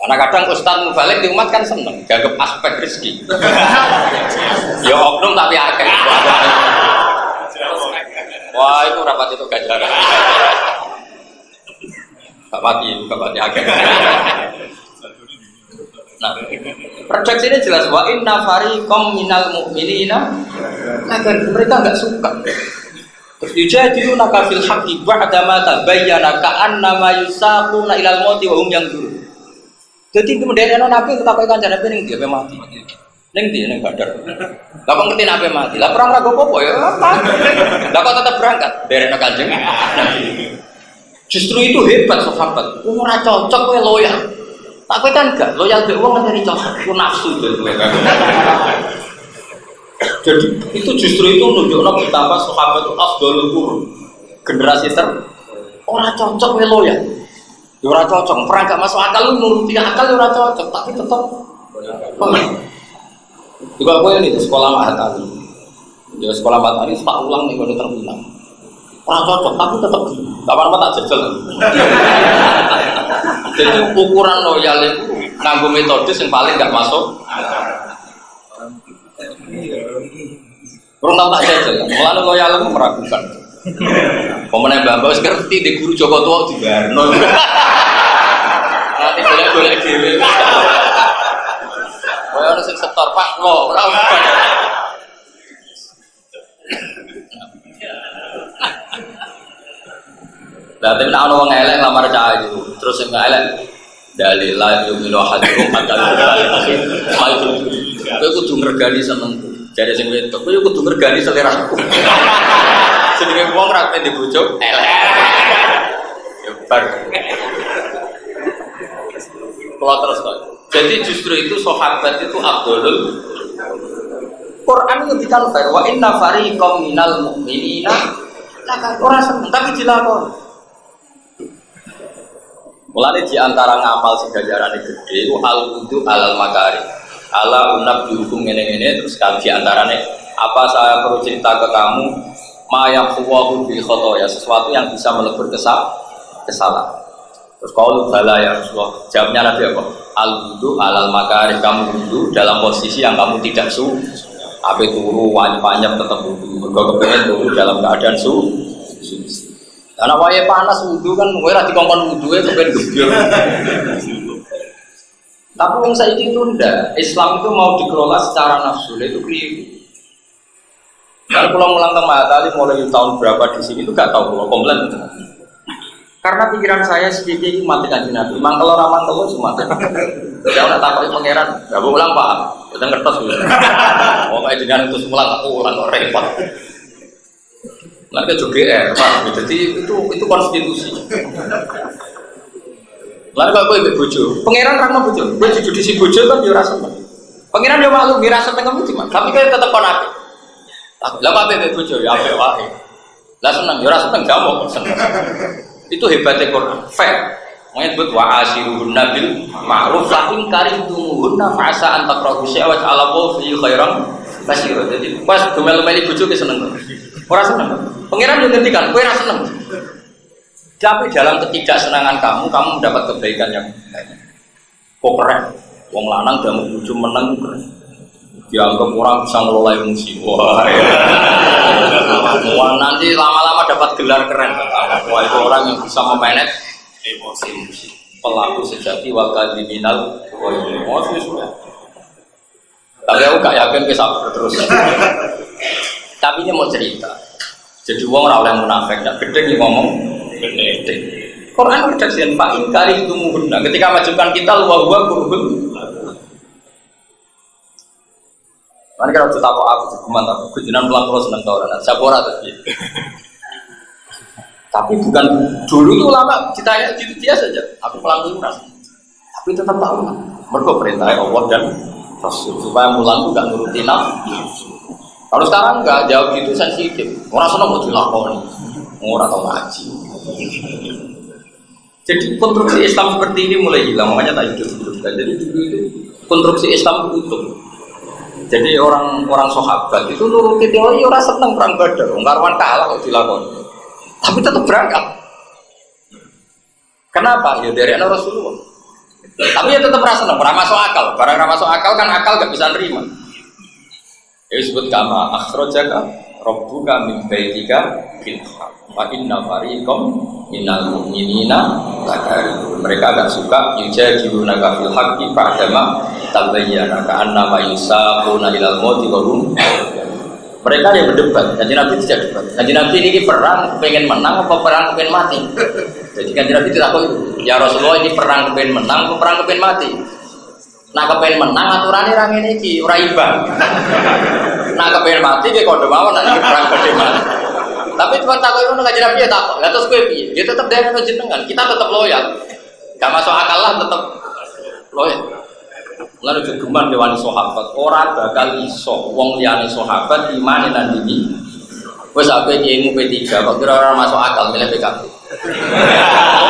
Karena kadang ustaz mubalik di umat kan seneng, dianggap aspek rezeki. Ya oknum tapi akeh. Wah, itu rapat itu ganjaran. Gak mati akeh. Nah, redaksi ini jelas wa inna fariqam minal mu'minina agar mereka enggak suka. Terus yujadiluna fil haqqi ba'da ma tabayyana ka'annama yusaquna ilal mauti wa hum yanzurun. Jadi kemudian Nabi ketakoki kancane ning dia mati. Ning dia ning Badar. Lah kok ngerti nape mati? Lah perang raga apa ya? Lah kok tetap berangkat derene Kanjeng Nabi. Justru itu hebat sahabat. Ora cocok kowe loyal. Tapi kan enggak, loyal be wong kan dari cocok, ku nafsu kowe kan. Jadi itu justru itu menunjukkan betapa sahabat itu afdhalul qurun. Generasi ora cocok we loyal. Ya ora cocok, perang gak masuk akal lu nuruti akal ora cocok, tapi tetap juga gue ini di sekolah Mahatali. Di sekolah Mahatali tak ulang nih gue terbilang. Ora cocok, tapi tetap kapan tak jajal. Jadi ukuran loyal itu nganggo metode yang paling nggak masuk. Kurang tahu tak jajal. Mulane loyal itu meragukan. Pemenang Mbak wis ngerti di guru Joko Tua dibarno. Nanti boleh-boleh dhewe. Kowe ono sing setor Pak lo, ora bukan. Lah tapi nek ana wong elek lamar cah itu, terus sing elek dalillah yu'minu hadim hatta itu. Kowe kudu ngregani senengku. Jare sing wedok, kowe kudu ngregani seleraku. Jenenge wong ra pengen dibojo elek. Ya bar. Kalau terus kok. Jadi justru itu sahabat itu afdhalul Quran ngendikan wa inna fariqam minal mu'minina ora seneng tapi dilakoni. Mulane di antara ngamal sing ganjarane gede ku al-wudu alal makari. Ala unab dihukum ngene-ngene terus kan di antarane apa saya perlu cerita ke kamu ma yaqwahu bi khotoya sesuatu yang bisa melebur kesalahan. Terus qaulu bala ya Rasulullah. Jawabnya Nabi apa? Al-wudu alal makari, kamu wudu dalam posisi yang kamu tidak ape turu wanyap tetap wudu. Mergo kepengen turu dalam keadaan suci. Karena wae panas wudu kan kowe ra dikongkon wuduhe kepen gebyur. Tapi wong saiki itu ndak. Islam itu mau dikelola secara nafsu, itu keliru. Kalau pulang ulang ke Mahatali mulai tahun berapa di sini itu gak tahu kalau komplain itu. Karena pikiran saya sedikit itu mati kanji Nabi. Mangkel orang mangkel semua. Saya udah takut pangeran. Gak boleh ulang pak. Kita ngertos gitu. Oh kayak jenengan itu semula tak ulang kok repot. Nanti juga pak. Jadi itu konstitusi. Lalu kalau gue bojo, pangeran ramah bojo. Gue jujur di si bojo kan dia rasa. Pangeran dia malu, dia rasa tengah cuma. Tapi kan tetap konapi. Lah apa bojo ya apa wae. Lah seneng, ya rasa seneng jamu seneng. Itu hebatnya Quran. Fair. Menyebut wa ashiruhunna bil ma'ruf fa in karihtumuhunna fa asa an takrahu syai'an wa Allahu fi khairan katsira. Jadi pas gemel-meli bojo ke seneng. Ora seneng. Pangeran yo ngendikan, kowe ora seneng. Tapi dalam ketidaksenangan kamu mendapat kebaikan yang banyak. Kok keren. Wong lanang dalam bojo menang keren. Dianggap orang bisa ngelola emosi. Wah, nanti lama-lama dapat gelar keren. Wah, itu orang yang bisa memanage emosi. Pelaku sejati wakil kriminal. Wah, sudah. Tapi aku gak yakin bisa terus. Tapi ini mau cerita. Jadi wong ora oleh munafik, gak gede ngomong gede. Quran redaksian fa in karihtumuhunna. Ketika majukan kita wa huwa kurhun. Mana kalau kita tahu aku cuman aku kejinan pulang pulau senang tahu dan saya borak tapi bukan dulu itu lama ditanya gitu dia saja aku pulang dulu tapi tetap tahu mereka perintah Allah dan Rasul supaya mulan itu nggak nuruti nafsu. Kalau sekarang nggak jawab gitu sensitif orang senang mau dilakoni orang tahu ngaji. Jadi konstruksi Islam seperti ini mulai hilang makanya tak hidup dulu. Jadi dulu itu konstruksi Islam utuh. Jadi orang sahabat itu nuruti teori orang seneng perang Badar, ngkarwan kalah kok dilakoni. Tapi tetap berangkat. Kenapa? Ya dari anak Rasulullah. Tapi ya tetap rasa seneng, pernah masuk akal. Barang masuk akal kan akal gak bisa nerima. Ya disebut kama akhrajaka rabbuka min baitika bil haqq. Wa inna fariqam minal mu'minina lakarihun. Mereka agak suka yujadilunaka fil haqqi ba'dama tabayyana ka'annama yusaquna ilal mauti wa hum. Mereka yang berdebat, Kanjeng Nabi tidak debat. Kanjeng Nabi ini perang pengen menang apa perang pengen mati? Jadi Kanjeng Nabi tidak tahu, ya Rasulullah ini perang pengen menang apa perang pengen mati? Nah kepengen menang aturannya orang ini iki ora imbang. Nah kepengen mati ki kode mawon nek perang pengen mati. Tapi cuma takut itu Kanjeng Nabi ya takut. Lah terus kowe piye? Dia tetap dari jenengan, kita tetap loyal. Gak masuk akal lah tetap Loh ya. Lalu jogeman dewani sahabat, ora bakal iso wong liyane sahabat imane nang iki. Wes ape ilmu P3 kok kira ora masuk akal milih PKB.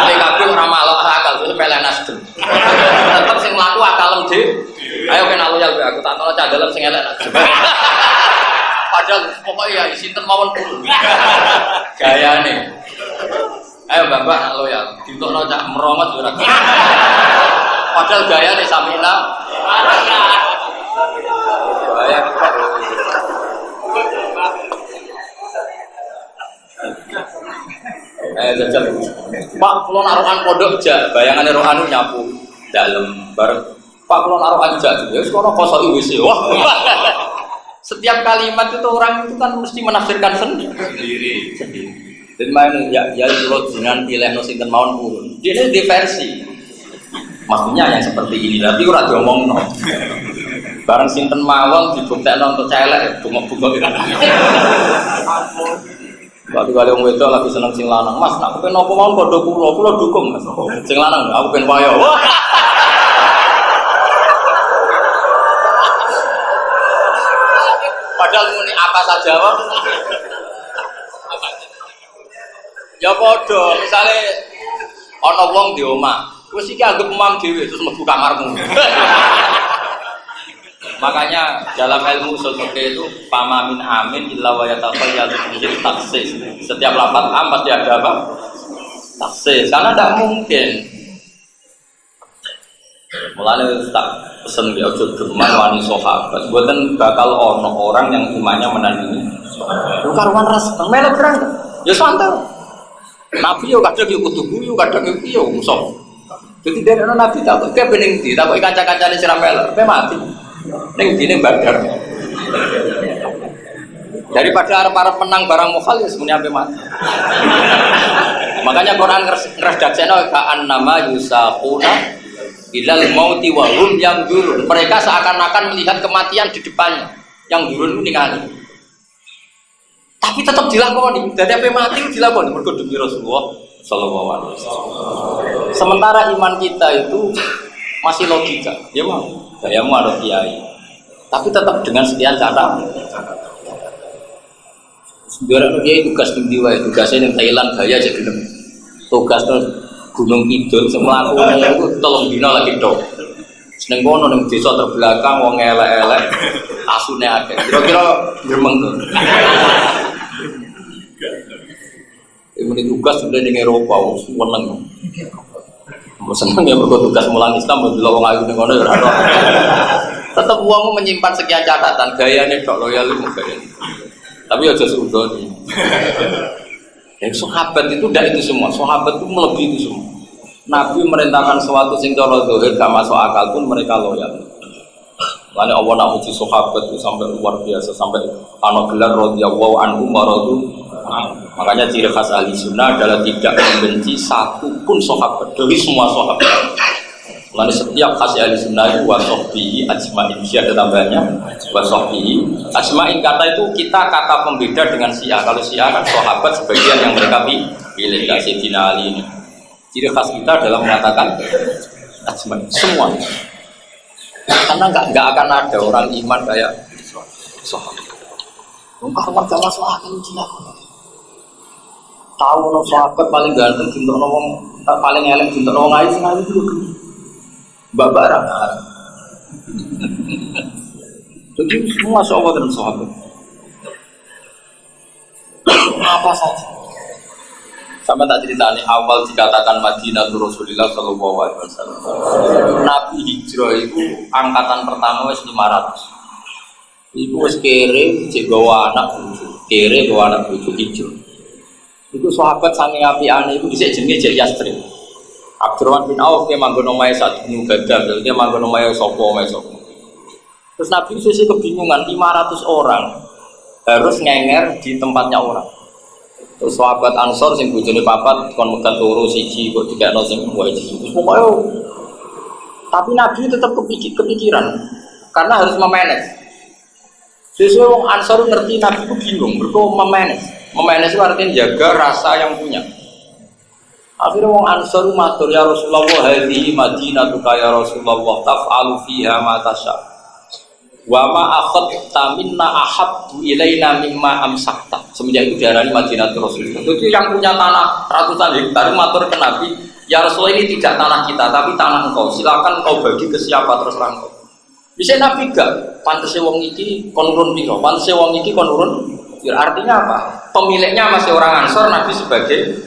PKB ora masuk akal wis peleh Nasdem. Tetep sing mlaku akalem dhewe. Ayo kena loyal kowe aku tak tono cah dalem sing elek Nasdem. Padahal pokoknya ya sinten mawon pun. Gayane. Ayo Bapak nak loyal, ditokno cak merongot ora. Padahal gayane samina. Gaya. Jajal. Pak, kula narukan pondok jak, bayangane rohanu nyapu dalem bareng. Pak, kula narukan jak, ya wis kono kosoki wis. Wah. Setiap kalimat itu orang itu kan mesti menafsirkan sendiri. Dan main ya kalau dengan pilih sinten mawon purun. Dia ini diversi. Maksudnya yang seperti ini, tapi ora diomongno. Bareng sinten mawon dibuktekno untuk celek, bunga-bunga iki. Waktu kali wong wedok lagi seneng sing lanang, Mas, nak kepen apa mawon padha kula dukung, Mas. Sing lanang aku ben wayo. Padahal muni apa saja, Pak. Ya padha, misale ana wong di omah, wis iki anggap umam dhewe terus mlebu kamarmu. Makanya dalam ilmu usul fikih itu pamamin amin illa wa yatafayyadu bil taksis. Setiap lafaz am pasti ada apa? Taksis. Karena tidak mungkin. Mulane tak pesen ya aja geman wani sahabat. Mboten bakal ana orang yang imannya menandingi. Lu karuan ras melok berang. Ya santai. Nabi yo kadang yo kudu guyu, kadang yo musuh. Jadi dari Nabi tak kok bening di, tak kok kanca-kancane sira melok, mati. Ning dine badar. Daripada arep-arep menang barang mukhal ya semuanya sampai mati. Makanya Quran ngresdaksekno ka'an nama yusaquna ilal mauti wa hum yanzurun. Mereka seakan-akan melihat kematian di depannya. Yang durun ningali. Tapi tetap dilakoni. Dari apa mati dilakoni mergo demi Rasulullah sallallahu alaihi wasallam. Sementara iman kita itu masih logika. Ya mau. Gayamu ada kiai. Tapi tetap dengan sekian cara. Sebenarnya kiai tugas di wae, tugasnya yang Thailand gaya aja gelem. Tugas Gunung Kidul semelakunya itu tolong dino lagi dong. Seneng kono ning desa terbelakang wong elek-elek asune akeh. Kira-kira gremeng to. Ini tugas sudah di Eropa, seneng. Seneng ya mergo tugas mulang Islam mbok wong ayu ning kono ya ora. Tetep wong menyimpan sekian catatan, gayane tok loyal itu gaya. Tapi aja seudon. Sahabat itu tidak itu semua, sahabat itu melebihi itu semua. Nabi merintahkan sesuatu sing cara zahir gak masuk akal pun mereka loyal. Lalu Allah nak uji sahabat itu sampai luar biasa, sampai ana gelar radhiyallahu anhu maradu. Makanya ciri khas ahli sunnah adalah tidak membenci satu pun sahabat dari semua sahabat. Lalu setiap khas ahli sunnah itu wasahbihi ajma'in, ada tambahnya wasahbihi ajma'in. Kata itu kita kata pembeda dengan Syiah. Kalau Syiah kan sahabat sebagian yang mereka pilih, gak Sayyidina Ali ini. Ciri khas kita adalah mengatakan ajma'in semua. Karena nggak akan ada orang iman kayak sahabat. Mungkin warga masalah akan dilakukan. Tahu no sahabat paling ganteng, cinta no wong paling elek, cinta no wong ayu sekali dulu. Mbak Barang. Jadi semua sahabat dan sahabat. Apa saja. Sama tak ceritanya awal dikatakan Madinah Rasulullah Sallallahu Alaihi Wasallam. Nabi hijrah itu angkatan pertama wes 500. Ibu wes kere, bawa anak bujuk, kere bawa anak bujuk hijrah. Itu sahabat saking apiane itu bisa jenenge Jek Yasrib. Abdurrahman bin Auf dia manggon omahe Sa'd bin Ubadah, dia manggon omahe sapa. Terus Nabi sisi kebingungan 500 orang harus ngenger di tempatnya orang. Terus sahabat Ansor sing bojone papat kon megat loro siji kok dikekno sing wajib. Terus pokoke tapi Nabi tetap kepikiran karena harus memanage. Sesuai wong Ansor ngerti Nabi itu bingung, mergo memanage. Memanage itu artinya jaga rasa yang punya. Akhirnya wong Ansor matur ya Rasulullah hadhihi madinatuka ya Rasulullah taf'alu fiha ma tasha. Wa ma akhadta minna ahabbu ilaina mimma amsakta. Semenjak itu diarani Madinatul Rasulullah. Itu yang punya tanah ratusan hektar matur ke Nabi, ya Rasulullah ini tidak tanah kita tapi tanah engkau. Silakan kau bagi ke siapa terserah engkau. Bisa Nabi gak pantese wong iki kon urun piro, pantese wong iki kon urun. Artinya apa? Pemiliknya masih orang Ansor, Nabi sebagai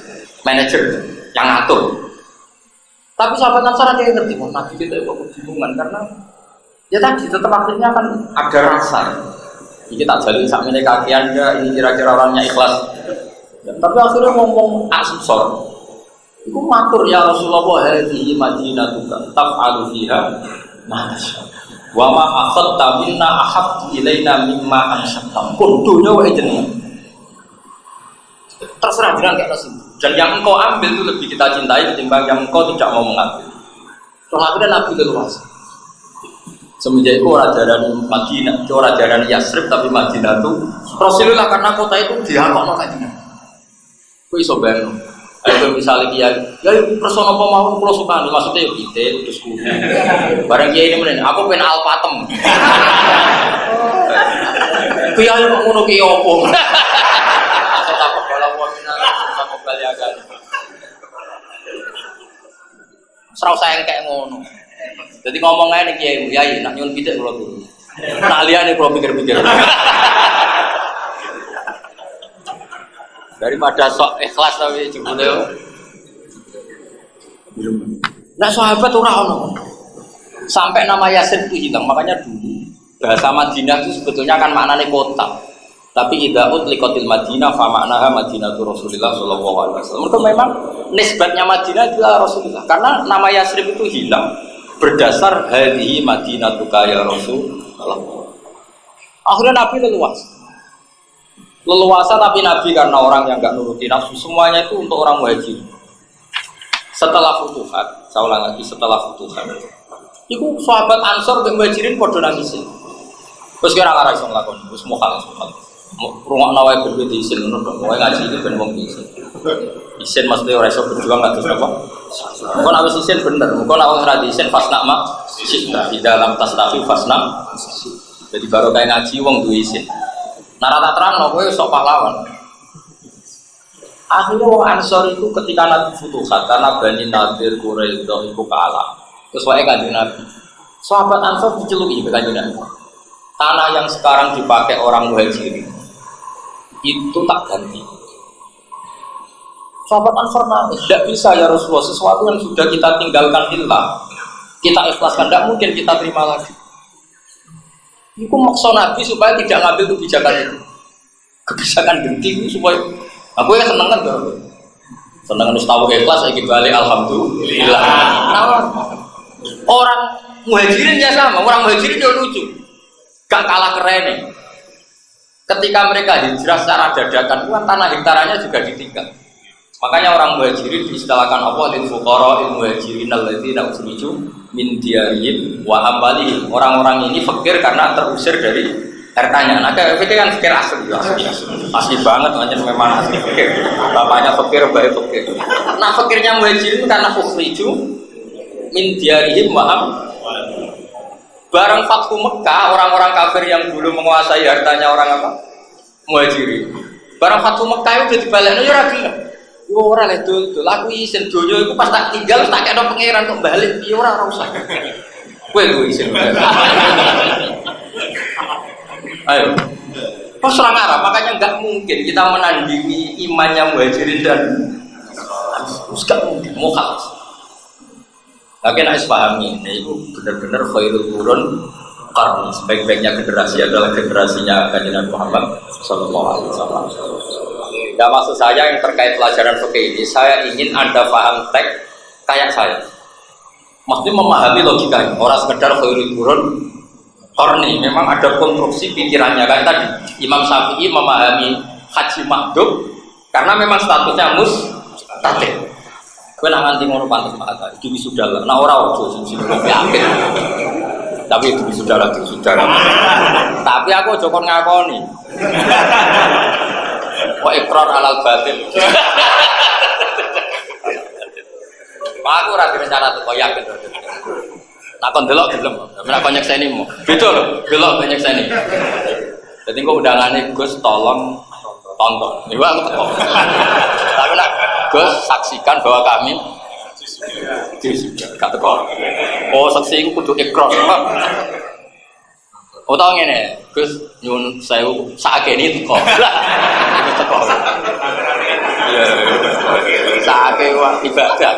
manajer yang ngatur. Tapi sahabat Ansor aja yang ngerti, Nabi kita itu kebingungan karena ya tadi tetap akhirnya kan ada rasa. Ini tak jalin sakmene kakean ya, ini kira-kira orangnya ikhlas. Tapi akhirnya ngomong Ansor. Iku matur ya Rasulullah hadhihi madinatuka taf'alu fiha ma tasha. Wa ma akhadta minna ahabbu ilaina mimma ansakta. Kudunya wae jenengan. Terserah jenengan kayak nasi. Dan yang engkau ambil itu lebih kita cintai ketimbang yang engkau tidak mau mengambil. Terus akhirnya Nabi leluasa. Semenjak itu orang jalan Madinah, orang jalan Yasrib tapi Madinah itu Rasulullah karena kota itu dihakok Madinah. Kuwi iso bayang. Ayo misalnya kiai, ya persona apa mau kalau suka nih maksudnya ya kita udah sekolah. Barang kiai ini menen, aku pengen alpatem. Kiai mau ngono kiai opo? Saya takut kalau mau final sama baliagan. Serau sayang kayak ngono. Jadi ngomong aja nih kiai, nak nyuwun pitik kalau tuh. Nak lihat nih kalau pikir-pikir. Daripada sok ikhlas tapi jebule. Nah sahabat ora ono. Sampai nama Yasrib itu hilang, makanya dulu bahasa Madinah itu sebetulnya kan maknanya kota. Tapi idza utliqatil Madinah fa maknaha Madinatur Rasulillah sallallahu alaihi wasallam. Mereka memang nisbatnya Madinah adalah Rasulullah. Karena nama Yasrib itu hilang berdasar hadhihi Madinatuka ya Rasulullah. Akhirnya Nabi leluasa tapi Nabi karena orang yang nggak nuruti nafsu semuanya itu untuk orang muhajir. Setelah futuhat, saya ulang lagi setelah futuhat, itu sahabat Ansor dan muhajirin podo nangisin. Terus kira ngarang iso nglakoni, wis mokal. Rumah nawai berbeda isin menurut nawai ngaji itu ben wong isin. Isin maksudnya ora iso berjuang atus apa? Kok awis isin bener, kok awis ra isin fasna mak di dalam tasnafi fasna. Jadi baru kayak ngaji wong duwe isin. Narata terang kowe sok pahlawan. Akhirnya wong Ansor itu ketika Nabi futuhat karena Bani Nadir Quraisy itu kalah. Terus wae Kanjeng Nabi. Sahabat Ansor diceluki Kanjeng Nabi. Tanah yang sekarang dipakai orang muhajirin itu tak ganti. Sahabat Ansor nangis, tidak bisa ya Rasulullah, sesuatu yang sudah kita tinggalkan lillah, kita ikhlaskan, tidak mungkin kita terima lagi. Itu maksud Nabi supaya tidak ngambil kebijakan itu. Kebijakan genting supaya aku yang seneng kan bro. Seneng harus tahu ikhlas lagi balik alhamdulillah. Nah, orang muhajirin ya sama, orang muhajirin dia lucu. Gak kalah keren nih. Ketika mereka hijrah secara dadakan, kan tanah hektarannya juga ditinggal. Makanya orang muhajirin diistilahkan apa? Lil fuqara il muhajirin alladzina ukhriju min diyarihim wa amwalihim. Orang-orang ini fakir karena terusir dari hartanya. Nah, fakir kan fakir asli banget, memang asli fakir. Bapaknya fakir, baik fakir. Nah, fakirnya muhajirin karena ukhriju min diyarihim wa amwalihim. Barang Fathu Mekah, orang-orang kafir yang dulu menguasai hartanya orang apa? Muhajirin. Barang Fathu Mekah itu dibalekno ya ora gelem. Yo ora le dul, aku isin donya iku pas tak tinggal tak kena pangeran kok balik piye ora usah. Kowe lho isin. Ayo. Pas ora ngarep, makanya enggak mungkin kita menandingi imannya Muhajirin dan enggak mungkin mukhal. Tapi nak pahami, ini itu benar-benar khairul qurun qarni, sebaik-baiknya generasi adalah generasinya Kanjeng Nabi Muhammad sallallahu alaihi wasallam. Nah, maksud saya yang terkait pelajaran fikih ini, saya ingin Anda paham teks kayak saya. Maksudnya memahami logikanya, orang sekedar khairul qurun qarni, memang ada konstruksi pikirannya kan tadi. Imam Syafi'i memahami haji makdum karena memang statusnya mustahil. Kowe nak nganti ngono pantes mata, iki sudah lah. Nah ora ojo sing yakin. Tapi itu sudah. Tapi aku ojo kon ngakoni. Kok ikrar halal batin. Aku ora rencana tuh koyak gitu. Nak kon delok gelem. Nak kon nyekseni mu. Beda lho, delok nyekseni. Jadi kok undangane Gus tolong tonton. Iku aku teko. Tapi nak Gus saksikan bahwa kami gak teko. Oh, saksi iku kudu ikrar. Oh tau ngene, Gus nyun sewu sakene teko. Iku teko. Iya. Sakake wah ibadah.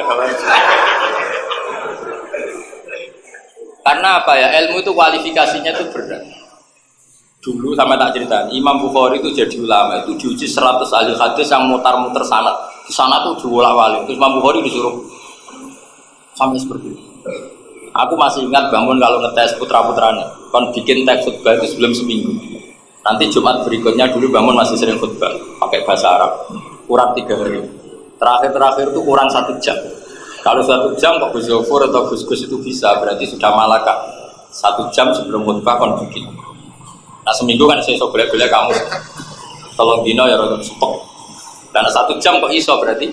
Karena apa ya, ilmu itu kualifikasinya itu berat. Dulu sama tak cerita, Imam Bukhari itu jadi ulama, itu diuji 100 ahli hadis yang mutar-mutar sanad. Di sana tuh diwolak-walik. Terus Imam Bukhari disuruh sampai seperti itu. Aku masih ingat bangun kalau ngetes putra-putranya, kan bikin teks khutbah itu sebelum seminggu. Nanti Jumat berikutnya dulu bangun masih sering khutbah pakai bahasa Arab, kurang 3 hari. Terakhir itu kurang 1 jam. Kalau 1 jam kok Gus Zofur atau Gus-Gus itu bisa, berarti sudah malakah. 1 jam sebelum khutbah kan bikin. Nah seminggu kan saya boleh-boleh kamu tolong dino ya rada sepok. Dan 1 jam kok iso berarti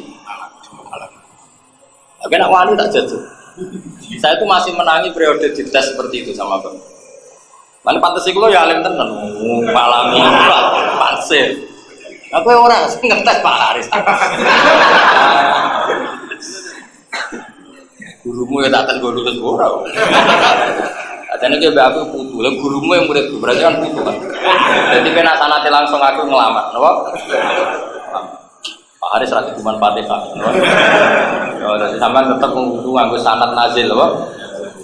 tapi nak wali tak jatuh. Saya itu masih menangi periode dites seperti itu sama Bang. Mana pantas sih lo ya alim tenan malami panse. Aku orang ngetes Pak Haris. Gurumu ya tak tes guru terus ora. Adane ki mbak aku putu, lha gurumu yang murid berarti kan putu kan. Jadi kena sanate langsung aku ngelamat, napa? Pak Haris ra cuman Fatihah. Oh, jadi sampean tetep kudu nganggo sanad nazil lho.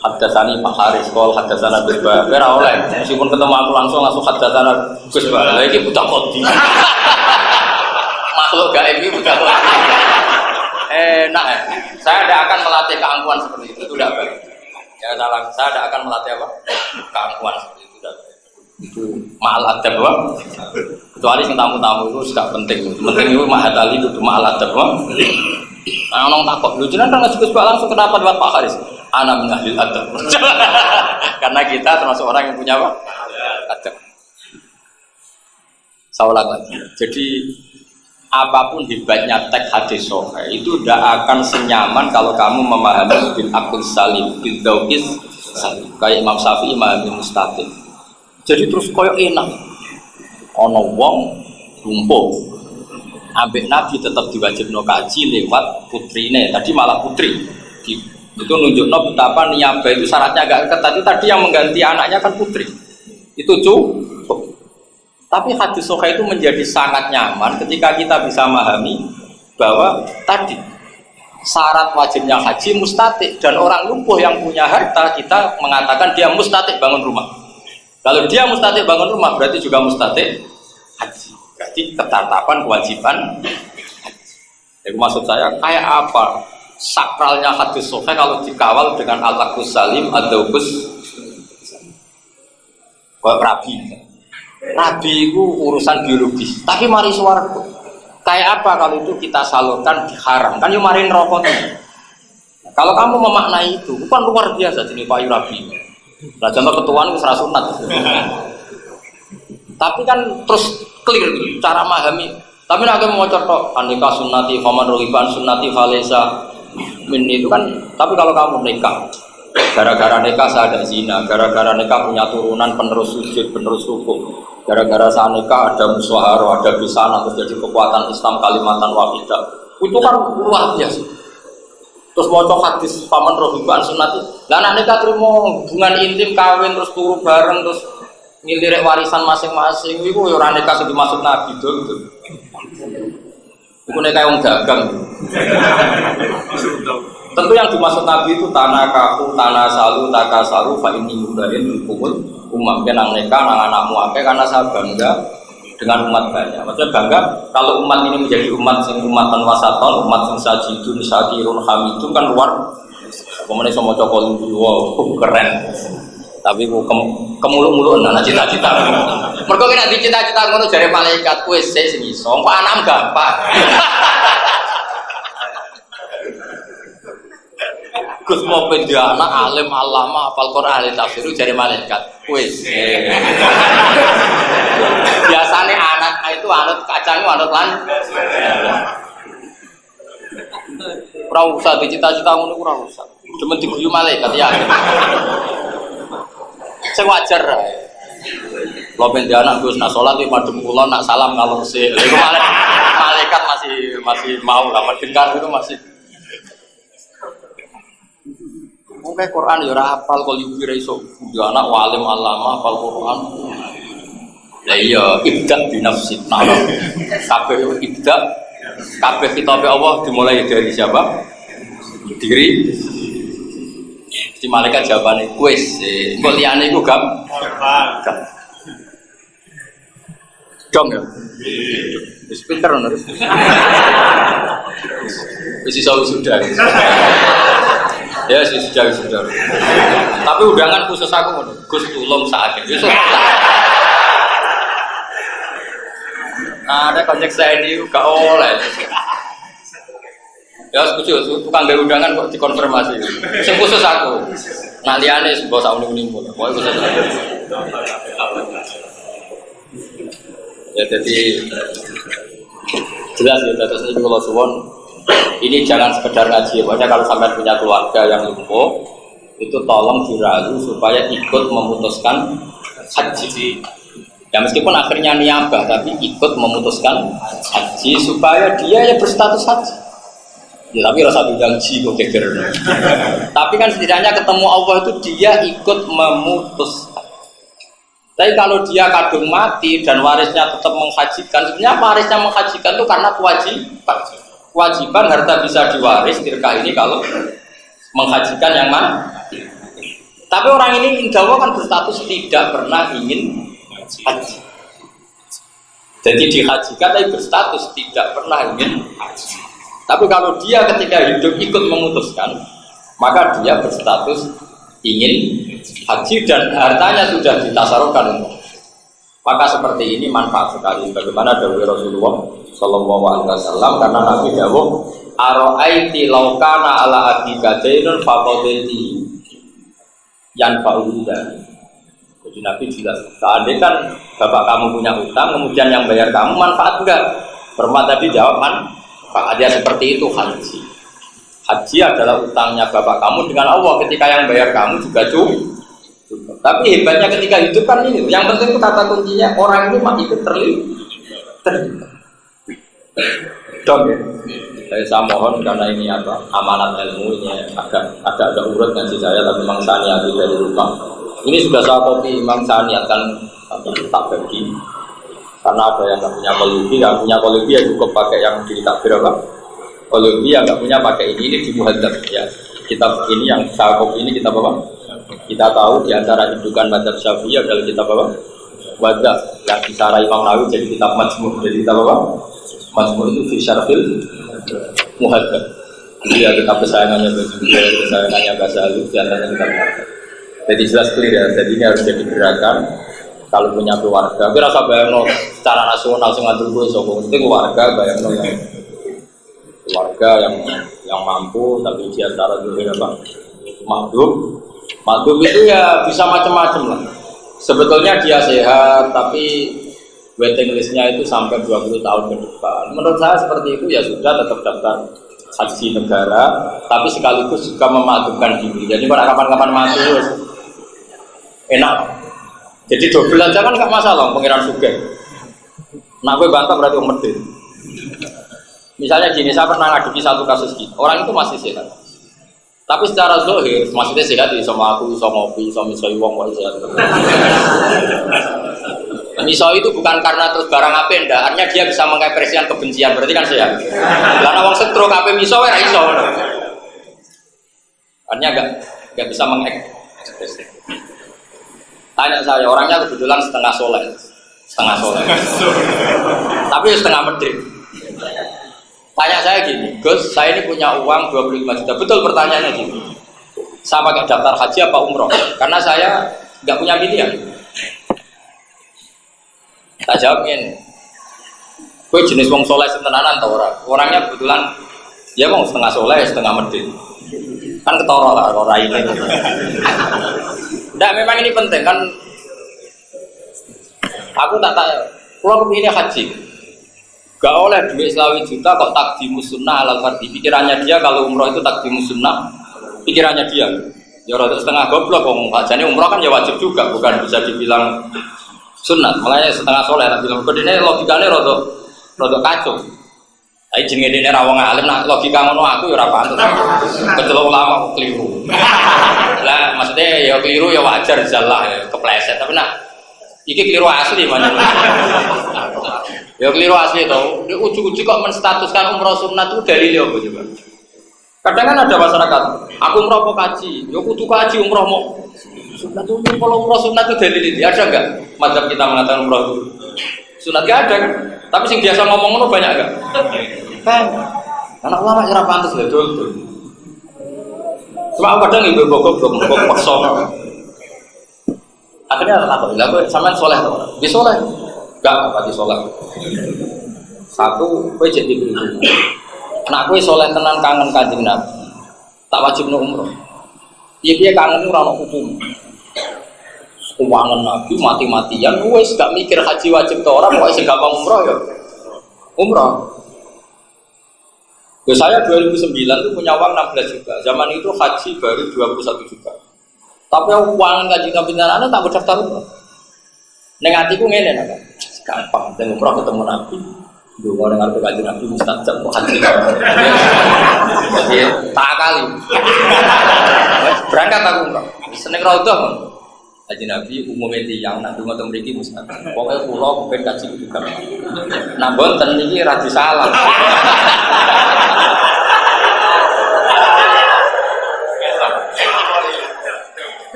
Hadatsani Pak Haris qol hadatsana Ba. Ora oleh, meskipun ketemu aku langsung hadatsana Gus Ba. Lha iki buta kodi. Makhluk gaib iki buta kodi. Enak ya. Saya tidak akan melatih keangkuhan seperti itu tidak baik. Ya salah, saya tidak akan melatih apa? Keangkuhan seperti itu tidak baik. Itu mahal adab apa? Kecuali yang tamu-tamu itu sudah penting. Penting itu mahal tali itu mahal adab apa? Nah, orang takut. Lu jangan kan ngasih Gus langsung kenapa lewat Pak Haris? Ana min ahlil adab. Karena kita termasuk orang yang punya apa? Adab. Saya ulang lagi. Jadi apapun hebatnya teks hadis sahih itu tidak akan senyaman kalau kamu memahami bil aql salim, bil dzauqis salim. Kayak Imam Syafi'i memahami mustaqim. Jadi terus koyo enak. Ana wong lumpuh. Ambek Nabi tetap diwajibno kaji lewat putrine. Tadi malah putri. Itu nunjukno betapa niabah itu syaratnya agak ketat. Tadi yang mengganti anaknya kan putri. Itu cukup. Tapi hadis sahih itu menjadi sangat nyaman ketika kita bisa memahami bahwa tadi syarat wajibnya haji mustatik dan orang lumpuh yang punya harta kita mengatakan dia mustatik bangun rumah. Kalau dia mustatik bangun rumah berarti juga mustatik haji. Berarti ketetapan kewajiban haji. Jadi maksud saya kayak apa sakralnya hadis sahih kalau dikawal dengan al-aqus salim ad-dauqus kayak rabi. Nabi itu urusan biologis, tapi mari swarga. Kayak apa kalau itu kita salurkan haram? Kan yo mari neraka. Kalau kamu memaknai itu, bukan luar biasa jenis Pak Rabi. Nah, contoh ketuaan itu serah sunat. Tapi kan terus clear gitu, cara memahami. Tapi nak mau contoh anika sunnati faman rohiban sunnati falesa min itu kan. Tapi kalau kamu nikah, gara-gara nikah saya ada zina, gara-gara nikah punya turunan penerus sujud, penerus rukuk. Gara-gara saat nikah ada musyawarah, ada bisana, terus jadi kekuatan Islam kalimatan wahidah. Itu kan luar biasa. Terus mau hadis paman rohiban sunati. Lah anak nikah terima hubungan intim kawin terus turu bareng terus ngilirik warisan masing-masing. Iku yo ora nikah sing dimaksud Nabi itu. Iku nikah wong dagang. Tentu yang dimaksud Nabi itu tanah kaku, tanah salu, takasalu, fa ini mudahin kumul umam kenang nikah nang anakmu akeh karena saya bangga dengan umat banyak. Maksudnya bangga kalau umat ini menjadi umat sing umatan wasaton, umat sing sajidun syakirun hamidun kan luar. Pemene sama cokol wow keren. Tapi kemuluk-muluk ana cita-cita. Mergo nek dicita-cita ngono jare malaikat kowe sing iso, kok anam gampang. Gus mau pendia anak alim alama hafal Quran ahli tafsir dari malaikat. Wis. Biasane anak itu anut kacang anut lan. Ora usah dicita-cita ngono ora usah. Demen diguyu malaikat ya. Sing wajar ae. Lo ben anak Gus nak salat iki madhep kula nak salam ngalor sik. Iku malaikat masih mau lah mendengar itu masih. Mungkin Quran ya ora hafal kok liwir iso. Ya anak walim alama hafal Quran. Lah iya ibda binafsi. Kabeh ibda kabeh kitabe Allah dimulai dari siapa? Diri. Di malaikat jawabane kuis. Engko liyane iku gampang. Dong ya. Wis pinter ngono. Wis iso sudah. Ya sudah. Tapi undangan khusus aku ngono. Gus tulung sakit. Wis. Ada konteks saya ini gak oleh. Ya setuju, tukang gawe undangan kok dikonfirmasi. Sing khusus aku. Nah liyane mbok sak uning-uningmu. Pokoke khusus. Ya jadi jelas ya terus ini kalau suwon ini jangan sekedar ngaji. Pokoknya kalau sampai punya keluarga yang lumpuh itu tolong dirayu supaya ikut memutuskan haji. Ya meskipun akhirnya niabah tapi ikut memutuskan haji supaya dia ya berstatus haji. Ya tapi rasa janji kok geger. Tapi kan setidaknya ketemu Allah itu dia ikut memutuskan. Tapi kalau dia kadung mati dan warisnya tetap menghajikan, sebenarnya warisnya menghajikan itu karena kewajiban. Kewajiban harta bisa diwaris tirka ini kalau menghajikan yang mana. Tapi orang ini insya Allah kan berstatus tidak pernah ingin haji. Jadi dihajikan tapi berstatus tidak pernah ingin haji. Tapi kalau dia ketika hidup ikut memutuskan, maka dia berstatus ingin haji dan hartanya sudah ditasarufkan. Maka seperti ini manfaat sekali. Bagaimana dawuh Rasulullah Shallallahu Alaihi Wasallam karena Nabi dawuh aro'aiti laukana ala abika dainun faqadati yanfa'uda. Jadi Nabi jelas. Seandainya kan bapak kamu punya utang, kemudian yang bayar kamu manfaat enggak? Permat tadi jawab manfaat. Dia seperti itu haji. Haji adalah utangnya bapak kamu dengan Allah. Ketika yang bayar kamu juga cukup. Tapi hebatnya ketika hidup kan ini. Yang penting itu kata kuncinya orang itu masih ikut terlibat. Dong ya. Saya mohon karena ini amanat ilmu ini agak urut ngaji saya tapi memang saya niati dari rumah. Ini sudah saya kopi memang saya niatkan tak bagi. Karena ada yang nggak punya kolubi, yang punya kolubi ya cukup pakai yang di takbir apa? Kolubi yang nggak punya pakai ini di muhadzab ya. Kitab ini yang saya kopi ini kitab apa? Kita tahu di antara indukan mazhab Syafi'i adalah kitab apa? Wadzab yang disarai Imam Nawawi jadi kitab Majmu'. Jadi kitab apa? Majmu' itu fi syarhil muhadzab. Jadi ya kitab kesayangannya kesayangannya bahasa halus di antara kitab Muhadzab. Jadi jelas clear ya. Jadi ini harus jadi gerakan kalau punya keluarga. Tapi rasa bayangno secara nasional sing ngatur kuwi sapa? Mesti keluarga bayangno yang keluarga yang mampu tapi dia secara dunia apa? Makdum itu ya bisa macam-macam lah. Sebetulnya dia sehat tapi waiting listnya itu sampai 20 tahun ke depan. Menurut saya seperti itu ya sudah tetap daftar haji negara, tapi sekaligus juga memakdumkan diri. Jadi pada kapan-kapan mati enak. Jadi double aja kan nggak masalah, pengiran suge. Nah gue bantah berarti medit. Misalnya gini, saya pernah ngadepi satu kasus gitu. Orang itu masih sehat. Tapi secara zahir, maksudnya sehat sama aku, sama ngopi, sama misoi wong kok sehat. Misoi itu bukan karena terus barang apa ndak, artinya dia bisa mengekspresikan kebencian, berarti kan sehat. Karena wong stroke apa misoi ora iso. Artinya enggak bisa mengekspresikan. Tanya saya, orangnya kebetulan setengah soleh. Tapi setengah medit. Tanya saya gini, Gus, saya ini punya uang 25 juta. Betul pertanyaannya gini. Saya pakai daftar haji apa umroh? Karena saya nggak punya pilihan. Tak jawabin. Gue jenis wong soleh setenanan tau orang. Orangnya kebetulan ya mau setengah soleh, setengah medit. Kan ketoro lah orang ini. Nggak, memang ini penting kan. Aku tak tahu. Kalau kepinginnya haji. Gak oleh duit selawi juta kok takdimus sunnah alal fardhi. Pikirannya dia kalau umroh itu takdimus sunnah. Pikirannya dia. Ya rada setengah goblok wong jadi umroh kan ya wajib juga, bukan bisa dibilang sunat. Makanya setengah soleh tak bilang kodene logikane rada kacau. Ai jenenge dene ra wong alim nak logika ngono aku ya ora pantes. Kecelok ulama keliru. Lah maksudnya ya keliru ya wajar jalah ya kepleset tapi nak iki keliru asli mana. Ya keliru asli to. Nek ujug-ujug kok menstatuskan umroh sunat itu dalile apa coba? Kadang kan ada masyarakat, aku umroh mau kaji, ya kudu kaji umroh mau sunat itu kalau umroh sunat itu dalile ada enggak? Mazhab kita mengatakan umroh itu sunat enggak ada kan? Tapi sing biasa ngomong ngono banyak enggak? Kan. Anak ulama ora pantes lho dul. Cuma aku kadang ibu goblok paksa. Akhirnya apa? Lah kok sampean saleh to? Nggih saleh. Enggak pati saleh. Satu kowe jadi pribadi. Nek kowe saleh tenan kangen Kanjeng Nabi. Tak wajibno umroh. Piye-piye kangen ora ono hukum. Keuangan Nabi mati-matian wis gak mikir haji wajib to ora pokoke sing gampang umroh ya. Umroh. Ya saya 2009 itu punya uang 16 juta. Zaman itu haji baru 21 juta. Tapi uang Kanjeng Nabi tenan tak berdaftar umroh. Ning atiku ngene nek. Gampang den umroh ketemu Nabi. Dua orang arti Kanjeng Nabi mustajab kok haji. Jadi tak kali. Berangkat aku umroh. Seneng raudhah. Haji Nabi umumnya tiyang nak donga teng mriki mustajab. Pokoke kula kepen kaji juga. Nah mboten niki ra disalah.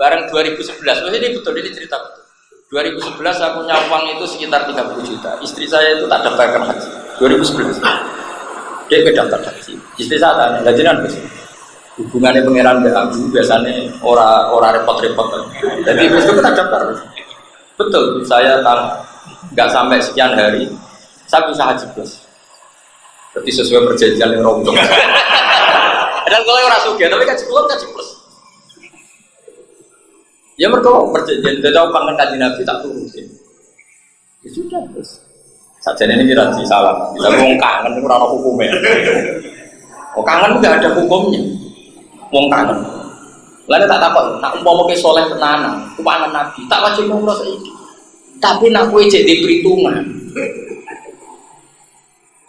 Bareng 2011, ini betul, ini cerita betul. 2011 aku punya uang itu sekitar 30 juta. Istri saya itu tak daftarkan haji. 2011. Dia ke daftar haji. Istri saya tanya, gajian besok. Hubungannya pangeran dengan aku biasanya orang repot-repot. Jadi besok kita daftar. Betul, saya nggak sampai sekian hari, saya bisa haji plus. Berarti sesuai perjanjian yang rombong. Dan kalau orang suka, tapi haji plus. Ya mereka perjanjian, dia tahu kangen Kanjeng Nabi tak turutin. Ya sudah, terus. Sajane ini kira salah. Kita ngomong kangen itu ora ono hukume. Oh kangen enggak ada hukumnya. Wong kangen. Lalu tak takut, nak umpama ke soleh tenanan, kangen Nabi, tak wajib umroh saiki. Tapi nak kowe cek di perhitungan.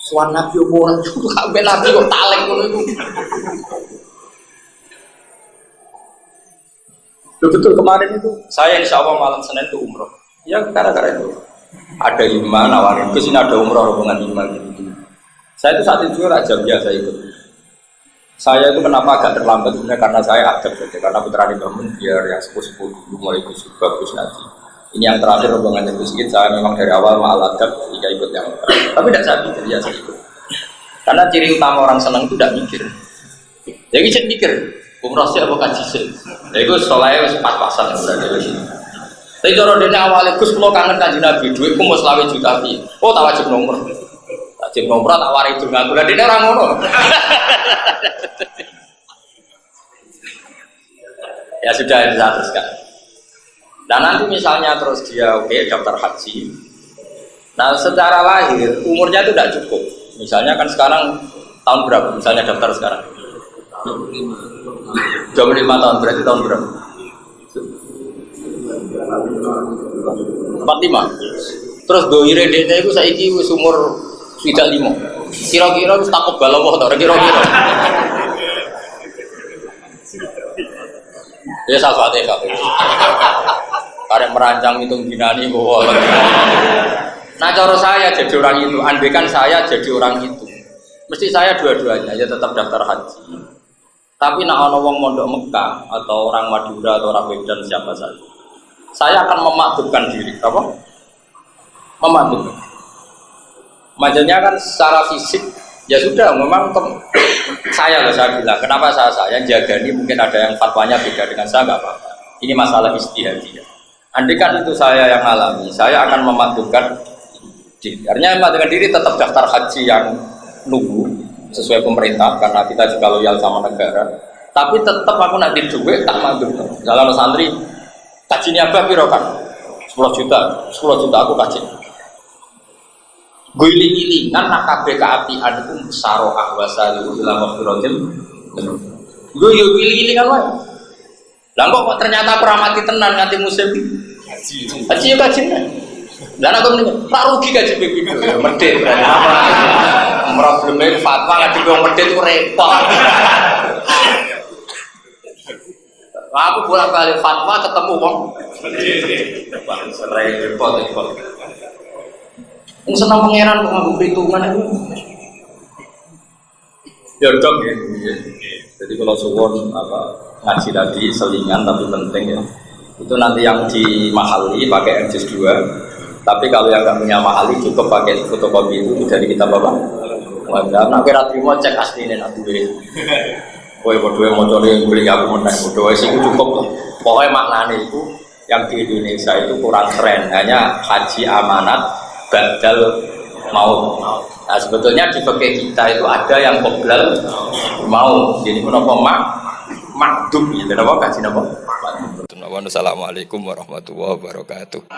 Suwan Nabi ora kabeh Nabi kok taleng ngono iku. Betul kemarin itu saya insya Allah malam Senin itu umroh. Ya gara-gara itu ada iman nawarin ke sini ada umroh rombongan iman gitu. Saya itu saat itu raja biasa ikut. Saya itu kenapa agak terlambat sebenarnya karena saya adab saja karena putra dibangun biar yang sepuh-sepuh dulu mulai itu bagus nanti. Ini yang terakhir rombongan yang sedikit saya memang dari awal maal adab jika ikut yang terakhir. Tapi tidak saya pikir ya saya ikut. Karena ciri utama orang senang itu tidak mikir. Jadi saya mikir. Umroh sih apa kaji sih? Nah itu soalnya pas-pasan udah dari sini. Tapi kalau dia awalnya Gus kalau kangen Kanjeng Nabi, duitku mau selawi juta pi. Oh tak wajib nomor, tak waris itu nggak gula dia orang ngono. Ya sudah teruskan. Dan nanti misalnya terus dia oke daftar haji. Nah secara lahir umurnya itu tidak cukup. Misalnya kan sekarang tahun berapa? Misalnya daftar sekarang. 25 tahun berarti tahun berapa? 45. Terus doire dene iku saiki wis umur 35. Kira-kira wis takut balawoh to kira-kira. Ya salfate kabeh. Karek merancang hitung dinani kok. Nah cara saya jadi orang itu, andaikan saya jadi orang itu. Mesti saya dua-duanya ya tetap daftar haji. Tapi nak ono wong mondok Mekah atau orang Madura atau orang Medan siapa saja, saya akan memakdubkan diri, apa? Memakdubkan. Maksudnya kan secara fisik ya sudah, memang saya bilang, kenapa saya jaga ini mungkin ada yang fatwanya beda dengan saya nggak apa-apa. Ini masalah istihadiyah. Andai kan itu saya yang alami, saya akan memakdubkan diri. Artinya memakdubkan diri tetap daftar haji yang nunggu sesuai pemerintah karena kita juga loyal sama negara. Tapi tetap aku nanti duit tak mandul. Misalnya santri kajinya apa piro kan? 10 juta aku kaji. guling-gilingan nak kabeh kaapian iku saroah wasariu ila maghfiratin. Lho yo guling-gilingan wae. Lah kok ternyata aku ramati tenan nganti musim haji yo kaji. Dan aku mending tak rugi gaji BPP medit berarti problemnya fatwa ngaji wong medit itu repot. Aku bolak-balik fatwa ketemu wong repot. Yang senang pangeran kok nganggo perhitungan itu. Ya dong ya. Jadi kalau suwon ngaji tadi selingan tapi penting ya. Itu nanti yang di mahali pakai RJS 2. Tapi kalau yang nggak punya mahali cukup pakai fotokopi itu dari kitab apa? Wajar. Nak kira terima cek aslinya nanti deh. Kowe bodoh mau cari beli aku menang bodoh sih cukup. Pokoknya maknanya itu yang di Indonesia itu kurang keren. Hanya haji amanat badal maut. Nah sebetulnya di fikih kita itu ada yang qoblal maut. Jadi kenapa makdum gitu? Kenapa kasih nama? Assalamualaikum warahmatullahi wabarakatuh.